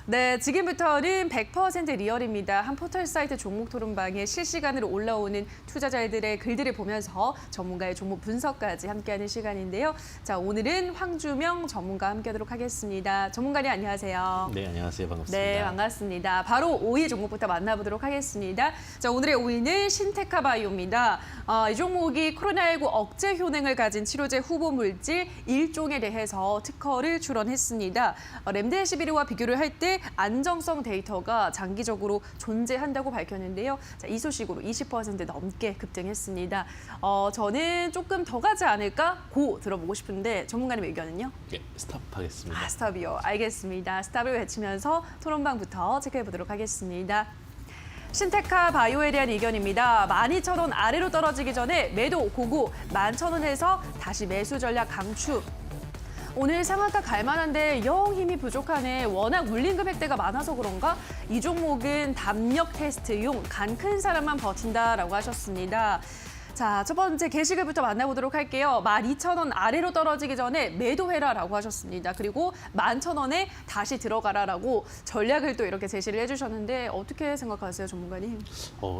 네, 지금부터는 100% 리얼입니다. 한 포털 사이트 종목 토론방에 실시간으로 올라오는 투자자들의 글들을 보면서 전문가의 종목 분석까지 함께하는 시간인데요. 자, 오늘은 황주명 전문가와 함께하도록 하겠습니다. 전문가님 안녕하세요. 네, 안녕하세요. 반갑습니다. 네, 반갑습니다. 바로 5위 종목부터 만나보도록 하겠습니다. 자, 오늘의 5위는 신테카바이오입니다. 이 종목이 코로나19 억제 효능을 가진 치료제 후보 물질 1종에 대해서 특허를 출원했습니다. 렘데시비르와 비교를 할 때 안정성 데이터가 장기적으로 존재한다고 밝혔는데요. 자, 이 소식으로 20% 넘게 급등했습니다. 저는 조금 더 가지 않을까? 고 들어보고 싶은데 전문가님 의견은요? 네, 스탑하겠습니다. 스탑이요. 알겠습니다. 스탑을 외치면서 토론방부터 체크해보도록 하겠습니다. 신테카 바이오에 대한 의견입니다. 12,000원 아래로 떨어지기 전에 매도 고고, 11,000원에서 다시 매수 전략 강추. 오늘 상한가 갈만한데 영 힘이 부족하네. 워낙 물린 금액대가 많아서 그런가? 이 종목은 담력 테스트용 간 큰 사람만 버틴다라고 하셨습니다. 자, 첫 번째 게시글부터 만나보도록 할게요. 12,000원 아래로 떨어지기 전에 매도해라라고 하셨습니다. 그리고 11,000원에 다시 들어가라라고 전략을 또 이렇게 제시를 해주셨는데 어떻게 생각하세요, 전문가님?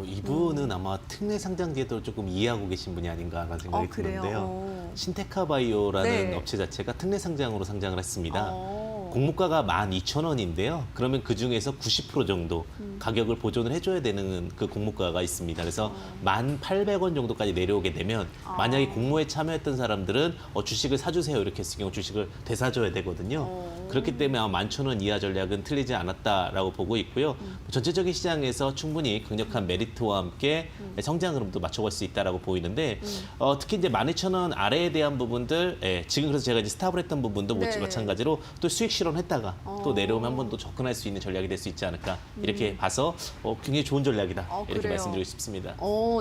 이분은 아마 특례 상장제도를 조금 이해하고 계신 분이 아닌가라는 생각이 그래요? 드는데요. 신테카바이오라는 네. 업체 자체가 특례 상장으로 상장을 했습니다. 공모가가 12,000원인데요. 그러면 그중에서 90% 정도 가격을 보존을 해줘야 되는 그 공모가가 있습니다. 그래서 1,800원 정도까지 내려오게 되면 만약에 공모에 참여했던 사람들은 주식을 사주세요 이렇게 했을 경우 주식을 되사줘야 되거든요. 그렇기 때문에 아마 11,000원 이하 전략은 틀리지 않았다라고 보고 있고요. 전체적인 시장에서 충분히 강력한 메리트와 함께 성장 흐름도 맞춰볼 수 있다라고 보이는데 특히 이제 12,000원 아래에 대한 부분들 지금 그래서 제가 이제 스탑을 했던 부분도 네. 마찬가지로 또 수익 실현했다가 또 내려오면 한 번 더 접근할 수 있는 전략이 될 수 있지 않을까 이렇게 봐서 굉장히 좋은 전략이다 이렇게 그래요? 말씀드리고 싶습니다.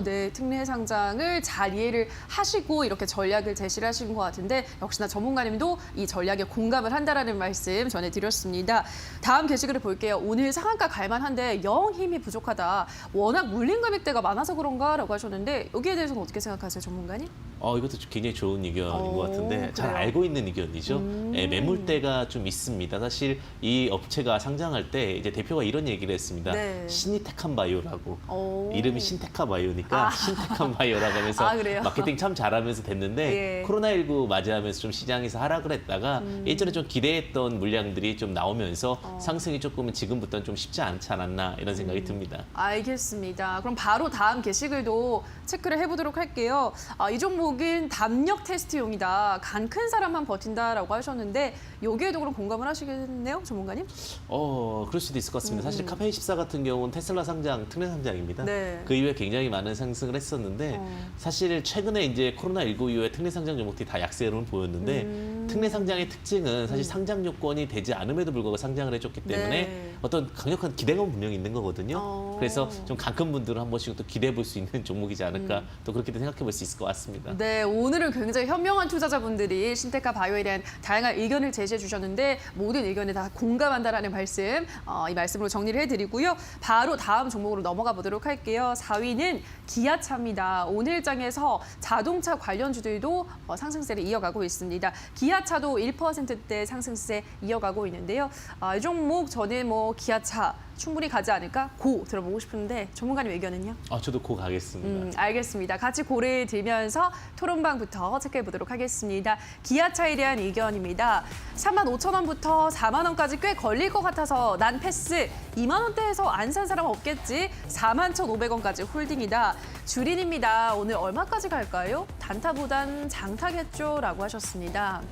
네, 특례 상장을 잘 이해를 하시고 이렇게 전략을 제시를 하신 것 같은데 역시나 전문가님도 이 전략에 공감을 한다라는 말씀 전해드렸습니다. 다음 게시글을 볼게요. 오늘 상한가 갈만한데 영 힘이 부족하다. 워낙 물린 금액대가 많아서 그런가라고 하셨는데 여기에 대해서는 어떻게 생각하세요, 전문가님? 이것도 굉장히 좋은 의견인 것 같은데 잘 그래요? 알고 있는 의견이죠. 매물대가 좀 있습니다. 사실 이 업체가 상장할 때 이제 대표가 이런 얘기를 했습니다. 네. 신이테칸 바이오라고 오. 이름이 신테카 바이오니까 신테칸 바이오라고 하면서 그래요? 마케팅 참 잘하면서 됐는데 예. 코로나19 맞이하면서 좀 시장에서 하락을 했다가 예전에 좀 기대했던 물량들이 좀 나오면서 상승이 조금은 지금부터는 좀 쉽지 않지 않았나 이런 생각이 듭니다. 알겠습니다. 그럼 바로 다음 게시글도 체크를 해보도록 할게요. 이 종목은 담력 테스트용이다. 간 큰 사람만 버틴다라고 하셨는데 여기에도 그럼 공감을 하시겠네요, 전문가님? 그럴 수도 있을 것 같습니다. 사실 카페24 같은 경우는 테슬라 상장, 특례 상장입니다. 네. 그 이후에 굉장히 많은 상승을 했었는데 사실 최근에 이제 코로나19 이후에 특례 상장 종목들이 다 약세 흐름을 보였는데 특례 상장의 특징은 사실 상장 요건이 되지 않음에도 불구하고 상장을 해줬기 때문에 네. 어떤 강력한 기대감은 분명히 있는 거거든요. 그래서 좀 강큰 분들은 한 번씩 또 기대해 볼 수 있는 종목이지 않을까 또 그렇게도 생각해 볼 수 있을 것 같습니다. 네, 오늘은 굉장히 현명한 투자자분들이 신테카 바이오에 대한 다양한 의견을 제시해 주셨는데 모든 의견에 다 공감한다라는 말씀, 이 말씀으로 정리를 해드리고요. 바로 다음 종목으로 넘어가 보도록 할게요. 4위는 기아차입니다. 오늘 장에서 자동차 관련주들도 상승세를 이어가고 있습니다. 기아차도 1%대 상승세 이어가고 있는데요. 이 종목 저는 뭐 기아차 충분히 가지 않을까? 고 들어보고 싶은데 전문가님 의견은요? 저도 고 가겠습니다. 알겠습니다. 같이 고를 들면서 토론방부터 체크해 보도록 하겠습니다. 기아차에 대한 의견입니다. 35,000원부터 4만 원까지 꽤 걸릴 것 같아서 난 패스. 2만 원대에서 안 산 사람 없겠지. 41,500원까지 홀딩이다. 주린입니다. 오늘 얼마까지 갈까요? 단타보단 장타겠죠? 라고 하셨습니다.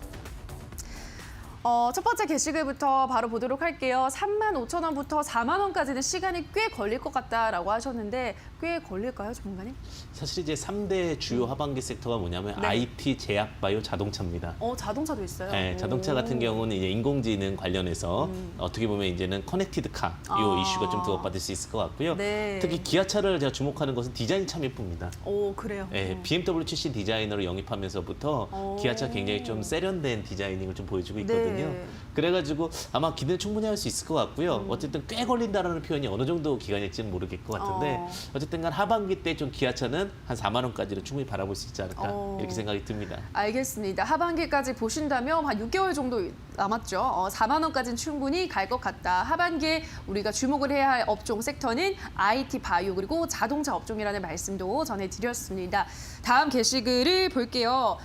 첫 번째 게시글부터 바로 보도록 할게요. 35,000원부터 4만 원까지는 시간이 꽤 걸릴 것 같다라고 하셨는데 꽤 걸릴까요, 전문가님? 사실 이제 3대 주요 하반기 섹터가 뭐냐면 네. IT, 제약, 바이오, 자동차입니다. 자동차도 있어요? 네, 자동차 같은 경우는 이제 인공지능 관련해서 어떻게 보면 이제는 커넥티드 카 이 이슈가 좀 주목받을 수 있을 것 같고요. 네. 특히 기아차를 제가 주목하는 것은 디자인이 참 예쁩니다. 그래요? 네, BMW 출신 디자이너로 영입하면서부터 기아차 굉장히 좀 세련된 디자이닝을 좀 보여주고 있거든요. 네. 그래가지고 아마 기대는 충분히 할 수 있을 것 같고요. 어쨌든 꽤 걸린다라는 표현이 어느 정도 기간일지는 모르겠을 것 같은데 어쨌든 간 하반기 때 좀 기아차는 한 4만 원까지는 충분히 바라볼 수 있지 않을까 이렇게 생각이 듭니다. 알겠습니다. 하반기까지 보신다면 한 6개월 정도 남았죠. 4만 원까지는 충분히 갈 것 같다. 하반기에 우리가 주목을 해야 할 업종 섹터는 IT, 바이오 그리고 자동차 업종이라는 말씀도 전해드렸습니다. 다음 게시글을 볼게요.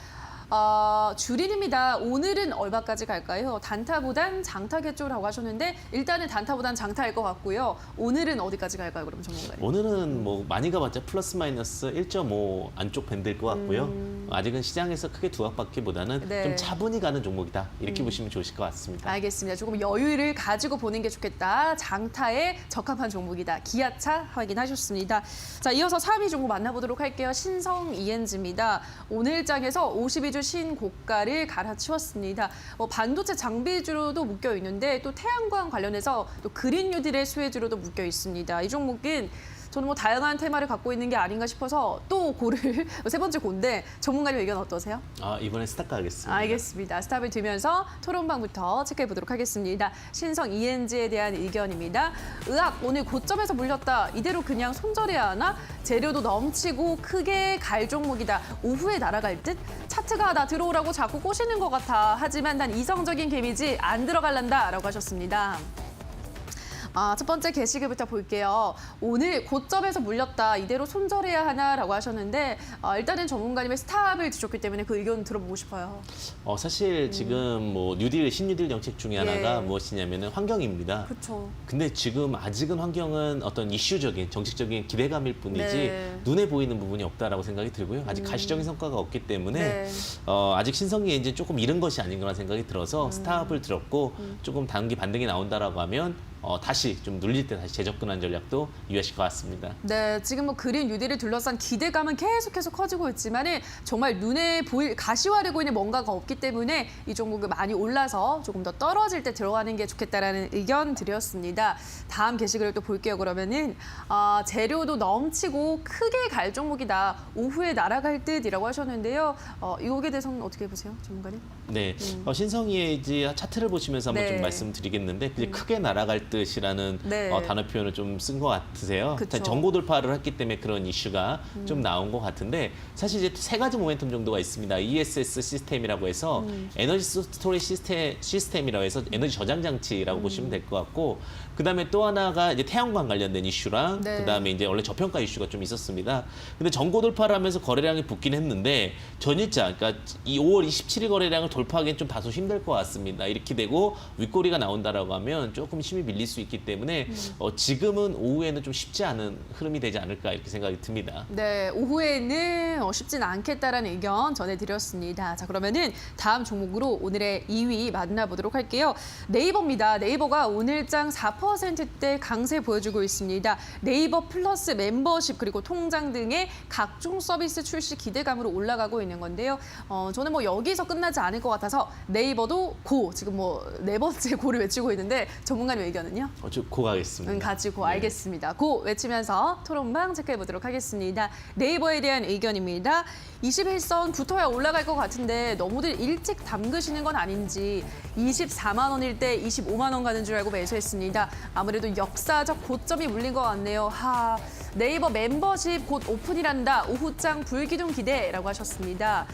주린입니다. 오늘은 얼마까지 갈까요? 단타보단 장타겠죠라고 하셨는데 일단은 단타보단 장타일 것 같고요. 오늘은 어디까지 갈까요? 그럼 전문가님? 오늘은 뭐 많이 가봤자 플러스 마이너스 1.5 안쪽 밴드일 것 같고요. 아직은 시장에서 크게 두각받기보다는 네. 좀 차분히 가는 종목이다. 이렇게 보시면 좋으실 것 같습니다. 알겠습니다. 조금 여유를 가지고 보는 게 좋겠다. 장타에 적합한 종목이다. 기아차 확인하셨습니다. 자, 이어서 3위 종목 만나보도록 할게요. 신성 ENG입니다. 오늘 장에서 52주 신고가를 갈아치웠습니다. 반도체 장비주로도 묶여 있는데 또 태양광 관련해서 또 그린 뉴딜의 수혜주로도 묶여 있습니다. 이 종목은 저는 뭐 다양한 테마를 갖고 있는 게 아닌가 싶어서 또 고를 세 번째 고인데 전문가님 의견 어떠세요? 이번엔 스탑 가겠습니다. 알겠습니다. 스탑을 두면서 토론방부터 체크해 보도록 하겠습니다. 신성 ENG에 대한 의견입니다. 의학 오늘 고점에서 물렸다. 이대로 그냥 손절해야 하나? 재료도 넘치고 크게 갈 종목이다. 오후에 날아갈 듯? 차트가 나 들어오라고 자꾸 꼬시는 것 같아. 하지만 난 이성적인 개미지 안 들어갈란다. 라고 하셨습니다. 첫 번째 게시글부터 볼게요. 오늘 고점에서 물렸다. 이대로 손절해야 하나라고 하셨는데 일단은 전문가님의 스탑을 주셨기 때문에 그 의견 들어보고 싶어요. 사실 지금 뭐 뉴딜, 신뉴딜 정책 중에 하나가 예. 무엇이냐면은 환경입니다. 그렇죠. 근데 지금 아직은 환경은 어떤 이슈적인 정책적인 기대감일 뿐이지 네. 눈에 보이는 부분이 없다라고 생각이 들고요. 아직 가시적인 성과가 없기 때문에 네. 아직 신성이 이제 조금 이른 것이 아닌가라는 생각이 들어서 스탑을 들었고 조금 단기 반등이 나온다라고 하면 다시 좀 눌릴 때 다시 재접근한 전략도 유효하실 것 같습니다. 네, 지금 뭐 그린 뉴딜을 둘러싼 기대감은 계속해서 커지고 있지만은 정말 눈에 보일 가시화되고 있는 뭔가가 없기 때문에 이 종목이 많이 올라서 조금 더 떨어질 때 들어가는 게 좋겠다라는 의견 드렸습니다. 다음 게시글을 또 볼게요. 그러면은 재료도 넘치고 크게 갈 종목이다. 오후에 날아갈 듯이라고 하셨는데요. 이거에 대해서는 어떻게 보세요, 전문가님? 네, 신성이의 이제 차트를 보시면서 한번 네. 좀 말씀드리겠는데 이제 크게 날아갈 듯이라는 네. 단어 표현을 좀 쓴 것 같으세요. 그쵸. 정고 돌파를 했기 때문에 그런 이슈가 좀 나온 것 같은데 사실 이제 세 가지 모멘텀 정도가 있습니다. ESS 시스템이라고 해서 에너지 스토리지 시스템이라고 해서 에너지 저장 장치라고 보시면 될 것 같고 그다음에 또 하나가 이제 태양광 관련된 이슈랑 네. 그다음에 이제 원래 저평가 이슈가 좀 있었습니다. 근데 정고 돌파를 하면서 거래량이 붙긴 했는데 전일자 그러니까 이 5월 27일 거래량을 돌파하기엔 좀 다소 힘들 것 같습니다. 이렇게 되고 윗꼬리가 나온다라고 하면 조금 힘이 밀리는 밀릴 수 있기 때문에 지금은 오후에는 좀 쉽지 않은 흐름이 되지 않을까 이렇게 생각이 듭니다. 네, 오후에는 쉽진 않겠다라는 의견 전해드렸습니다. 자, 그러면은 다음 종목으로 오늘의 2위 만나보도록 할게요. 네이버입니다. 네이버가 오늘장 4%대 강세 보여주고 있습니다. 네이버 플러스 멤버십 그리고 통장 등의 각종 서비스 출시 기대감으로 올라가고 있는 건데요. 저는 뭐 여기서 끝나지 않을 것 같아서 네이버도 고, 지금 뭐 네 번째 고를 외치고 있는데 전문가님 의견은요? 좀 고가겠습니다. 같이 고, 네. 알겠습니다. 고 외치면서 토론방 체크해보도록 하겠습니다. 네이버에 대한 의견입니다. 21선 붙어야 올라갈 것 같은데 너무들 일찍 담그시는 건 아닌지 24만 원일 때 25만 원 가는 줄 알고 매수했습니다. 아무래도 역사적 고점이 물린 것 같네요. 네이버 멤버십 곧 오픈이란다. 오후장 불기둥 기대라고 하셨습니다.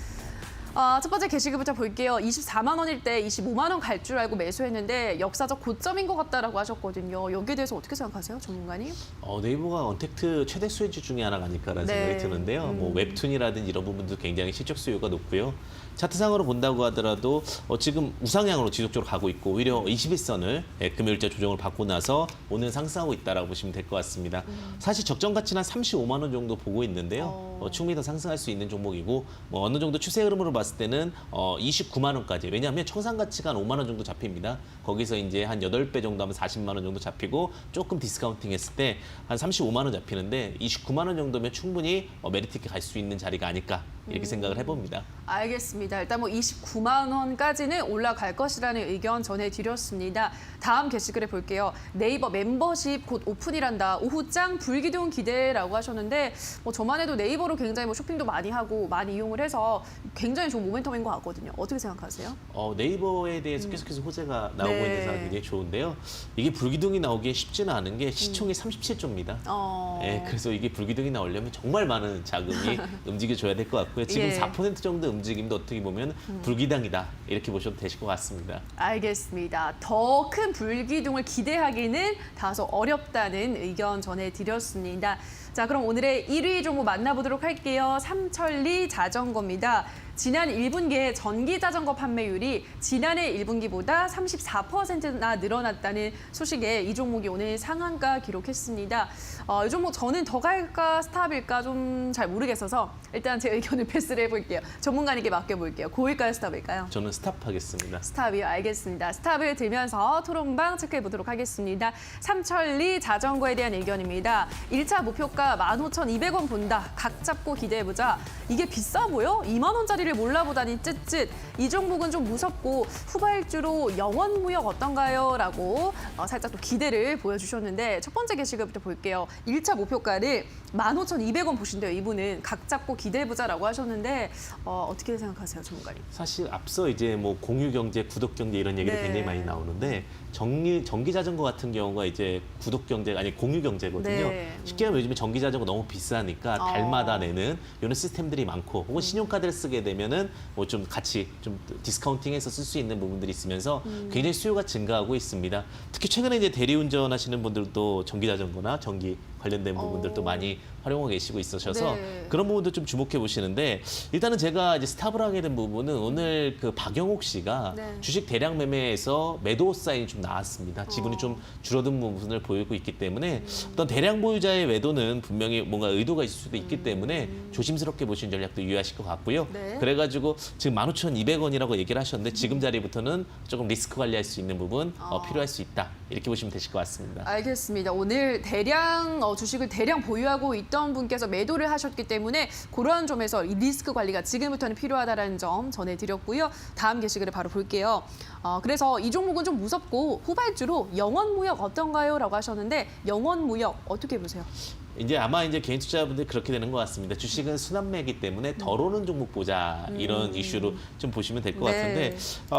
첫 번째 게시글부터 볼게요. 24만 원일 때 25만 원 갈 줄 알고 매수했는데 역사적 고점인 것 같다라고 하셨거든요. 여기에 대해서 어떻게 생각하세요, 전문가님? 네이버가 언택트 최대 수혜주 중에 하나가 아닐까라는 네. 생각이 드는데요. 뭐 웹툰이라든지 이런 부분도 굉장히 실적 수요가 높고요. 차트상으로 본다고 하더라도 지금 우상향으로 지속적으로 가고 있고 오히려 21선을 금요일자 조정을 받고 나서 오늘 상승하고 있다라고 보시면 될 것 같습니다. 사실 적정 가치는 한 35만 원 정도 보고 있는데요. 충분히 더 상승할 수 있는 종목이고 뭐 어느 정도 추세 흐름으로 봤을 때는 29만 원까지. 왜냐하면 청산 가치가 한 5만 원 정도 잡힙니다. 거기서 이제 한 8배 정도 하면 40만 원 정도 잡히고 조금 디스카운팅 했을 때 한 35만 원 잡히는데 29만 원 정도면 충분히 메리트 있게 갈 수 있는 자리가 아닐까 이렇게 생각을 해봅니다. 알겠습니다. 일단 뭐 29만 원까지는 올라갈 것이라는 의견 전해드렸습니다. 다음 게시글에 볼게요. 네이버 멤버십 곧 오픈이란다. 오후장 불기둥 기대라고 하셨는데 저만 해도 네이버로 굉장히 뭐 쇼핑도 많이 하고 많이 이용을 해서 굉장히 좋은 모멘텀인 것 같거든요. 어떻게 생각하세요? 네이버에 대해서 계속해서 호재가 나오고 네. 있는 상황이 굉장히 좋은데요. 이게 불기둥이 나오기에 쉽지는 않은 게 시총이 37조입니다. 네, 그래서 이게 불기둥이 나오려면 정말 많은 자금이 움직여줘야 될 것 같고요. 지금 예. 4% 정도 움직임도 어떻게 보면 불기둥이다 이렇게 보셔도 되실 것 같습니다. 알겠습니다. 더 큰 불기둥을 기대하기는 다소 어렵다는 의견 전해드렸습니다. 자, 그럼 오늘의 1위 종목 만나보도록 할게요. 삼천리 자전거입니다. 지난 1분기에 전기 자전거 판매율이 지난해 1분기보다 34%나 늘어났다는 소식에 이 종목이 오늘 상한가 기록했습니다. 이 종목 저는 더 갈까 스탑일까 좀 잘 모르겠어서 일단 제 의견을 패스를 해볼게요. 전문가님께 맡겨볼게요. 고일까요, 스탑일까요? 저는 스탑하겠습니다. 스탑이요. 알겠습니다. 스탑을 들면서 토론방 체크해보도록 하겠습니다. 삼천리 자전거에 대한 의견입니다. 1차 목표가 15,200원 본다. 각 잡고 기대해보자. 이게 비싸 보여? 2만 원짜리를 몰라보다니 쯧쯧. 이 종목은 좀 무섭고 후발주로 영원무역 어떤가요? 라고 살짝 또 기대를 보여주셨는데 첫 번째 게시글부터 볼게요. 1차 목표가를 15,200원 보신대요. 이분은 각 잡고 기대해보자라고 하셨는데 어떻게 생각하세요, 전문가님? 사실 앞서 이제 뭐 공유 경제, 구독 경제 이런 얘기도 네. 굉장히 많이 나오는데 전기 자전거 같은 경우가 이제 구독 경제가 아니 공유 경제거든요. 네. 쉽게 하면 요즘에 전기 자전거 너무 비싸니까 달마다 내는 이런 시스템들이 많고 혹은 신용카드를 쓰게 되면은 뭐 좀 같이 좀 디스카운팅해서 쓸 수 있는 부분들이 있으면서 굉장히 수요가 증가하고 있습니다. 특히 최근에 이제 대리운전 하시는 분들도 전기 자전거나 전기 관련된 부분들도 많이 활용하고 계시고 있으셔서 네. 그런 부분도 좀 주목해 보시는데 일단은 제가 이제 스탑을 하게 된 부분은 오늘 그 박영옥 씨가 네. 주식 대량 매매에서 매도 사인이 좀 나왔습니다. 지분이 좀 줄어든 부분을 보이고 있기 때문에 어떤 대량 보유자의 매도는 분명히 뭔가 의도가 있을 수도 있기 때문에 조심스럽게 보시는 전략도 유의하실 것 같고요. 네. 그래가지고 지금 15,200원이라고 얘기를 하셨는데 지금 자리부터는 조금 리스크 관리할 수 있는 부분 필요할 수 있다. 이렇게 보시면 되실 것 같습니다. 알겠습니다. 오늘 대량 주식을 대량 보유하고 있던 분께서 매도를 하셨기 때문에 그런 점에서 이 리스크 관리가 지금부터는 필요하다는 점 전해드렸고요. 다음 게시글을 바로 볼게요. 그래서 이 종목은 좀 무섭고 후발주로 영원무역 어떤가요? 라고 하셨는데 영원무역 어떻게 보세요? 이제 아마 이제 개인 투자자분들 그렇게 되는 것 같습니다. 주식은 순환매이기 때문에 덜 오는 종목 보자 이런 이슈로 좀 보시면 될 것 네. 같은데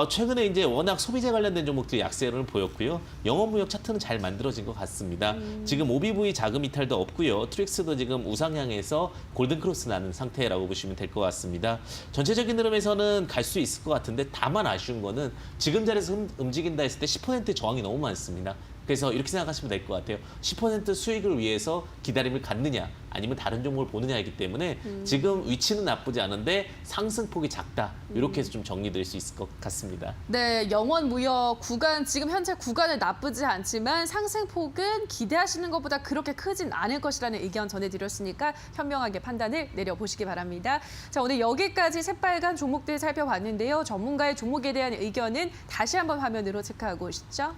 최근에 이제 워낙 소비재 관련된 종목들이 약세를 보였고요. 영업무역 차트는 잘 만들어진 것 같습니다. 지금 OBV 자금 이탈도 없고요. 트릭스도 지금 우상향에서 골든크로스 나는 상태라고 보시면 될 것 같습니다. 전체적인 흐름에서는 갈 수 있을 것 같은데 다만 아쉬운 거는 지금 자리에서 움직인다 했을 때 10% 저항이 너무 많습니다. 그래서 이렇게 생각하시면 될 것 같아요. 10% 수익을 위해서 기다림을 갖느냐 아니면 다른 종목을 보느냐이기 때문에 지금 위치는 나쁘지 않은데 상승폭이 작다. 이렇게 해서 좀 정리될 수 있을 것 같습니다. 네, 영원 무역 구간 지금 현재 구간은 나쁘지 않지만 상승폭은 기대하시는 것보다 그렇게 크진 않을 것이라는 의견 전해드렸으니까 현명하게 판단을 내려보시기 바랍니다. 자, 오늘 여기까지 새빨간 종목들 살펴봤는데요. 전문가의 종목에 대한 의견은 다시 한번 화면으로 체크하고 오시죠.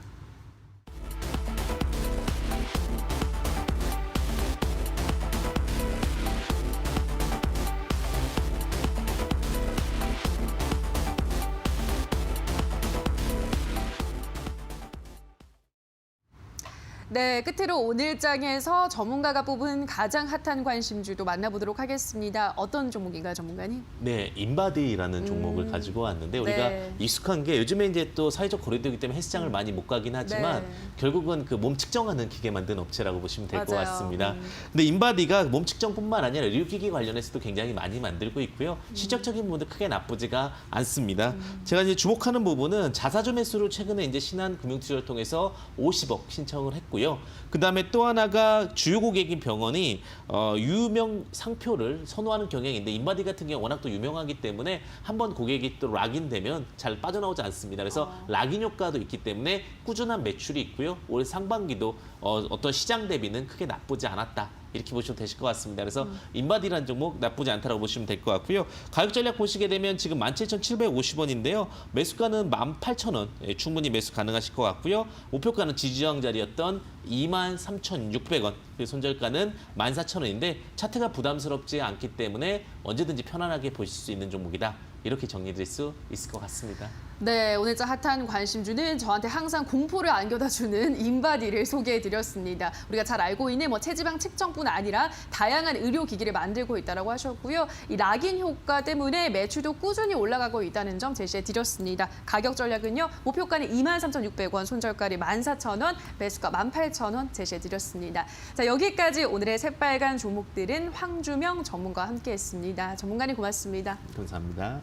네, 끝으로 오늘 장에서 전문가가 뽑은 가장 핫한 관심주도 만나보도록 하겠습니다. 어떤 종목인가요, 전문가님? 네, 인바디라는 종목을 가지고 왔는데 우리가 네. 익숙한 게 요즘에 이제 또 사회적 거리두기 때문에 헬스장을 많이 못 가긴 하지만 네. 결국은 그 몸 측정하는 기계 만든 업체라고 보시면 될 것 맞아요. 같습니다. 근데 인바디가 몸 측정뿐만 아니라 의료기기 관련해서도 굉장히 많이 만들고 있고요. 실적적인 부분도 크게 나쁘지가 않습니다. 제가 이제 주목하는 부분은 자사주 매수를 최근에 이제 신한금융투자를 통해서 50억 신청을 했고요. 그다음에 또 하나가 주요 고객인 병원이 유명 상표를 선호하는 경향인데 인바디 같은 경우 워낙 또 유명하기 때문에 한번 고객이 또 락인되면 잘 빠져나오지 않습니다. 그래서 락인 효과도 있기 때문에 꾸준한 매출이 있고요. 올 상반기도 어떤 시장 대비는 크게 나쁘지 않았다. 이렇게 보시면 되실 것 같습니다. 그래서 인바디라는 종목 나쁘지 않다라고 보시면 될 것 같고요. 가격 전략 보시게 되면 지금 17,750원인데요. 매수가는 18,000원 충분히 매수 가능하실 것 같고요. 목표가는 지지저항 자리였던 23,600원. 그리고 손절가는 14,000원인데 차트가 부담스럽지 않기 때문에 언제든지 편안하게 보실 수 있는 종목이다. 이렇게 정리될 수 있을 것 같습니다. 네, 오늘 저 핫한 관심주는 저한테 항상 공포를 안겨다주는 인바디를 소개해드렸습니다. 우리가 잘 알고 있는 체지방 측정뿐 아니라 다양한 의료기기를 만들고 있다고 하셨고요. 이 락인 효과 때문에 매출도 꾸준히 올라가고 있다는 점 제시해드렸습니다. 가격 전략은요. 목표가는 23,600원, 손절가를 14,000원, 매수가 18,000원 제시해드렸습니다. 자, 여기까지 오늘의 새빨간 종목들은 황주명 전문가와 함께했습니다. 전문가님 고맙습니다. 감사합니다.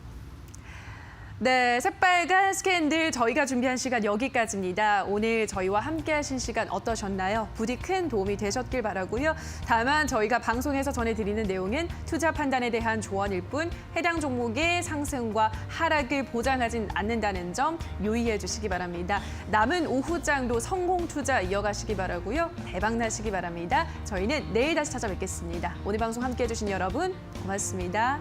네, 새빨간 스캔들 저희가 준비한 시간 여기까지입니다. 오늘 저희와 함께하신 시간 어떠셨나요? 부디 큰 도움이 되셨길 바라고요. 다만 저희가 방송에서 전해드리는 내용은 투자 판단에 대한 조언일 뿐 해당 종목의 상승과 하락을 보장하진 않는다는 점 유의해 주시기 바랍니다. 남은 오후장도 성공 투자 이어가시기 바라고요. 대박 나시기 바랍니다. 저희는 내일 다시 찾아뵙겠습니다. 오늘 방송 함께해 주신 여러분 고맙습니다.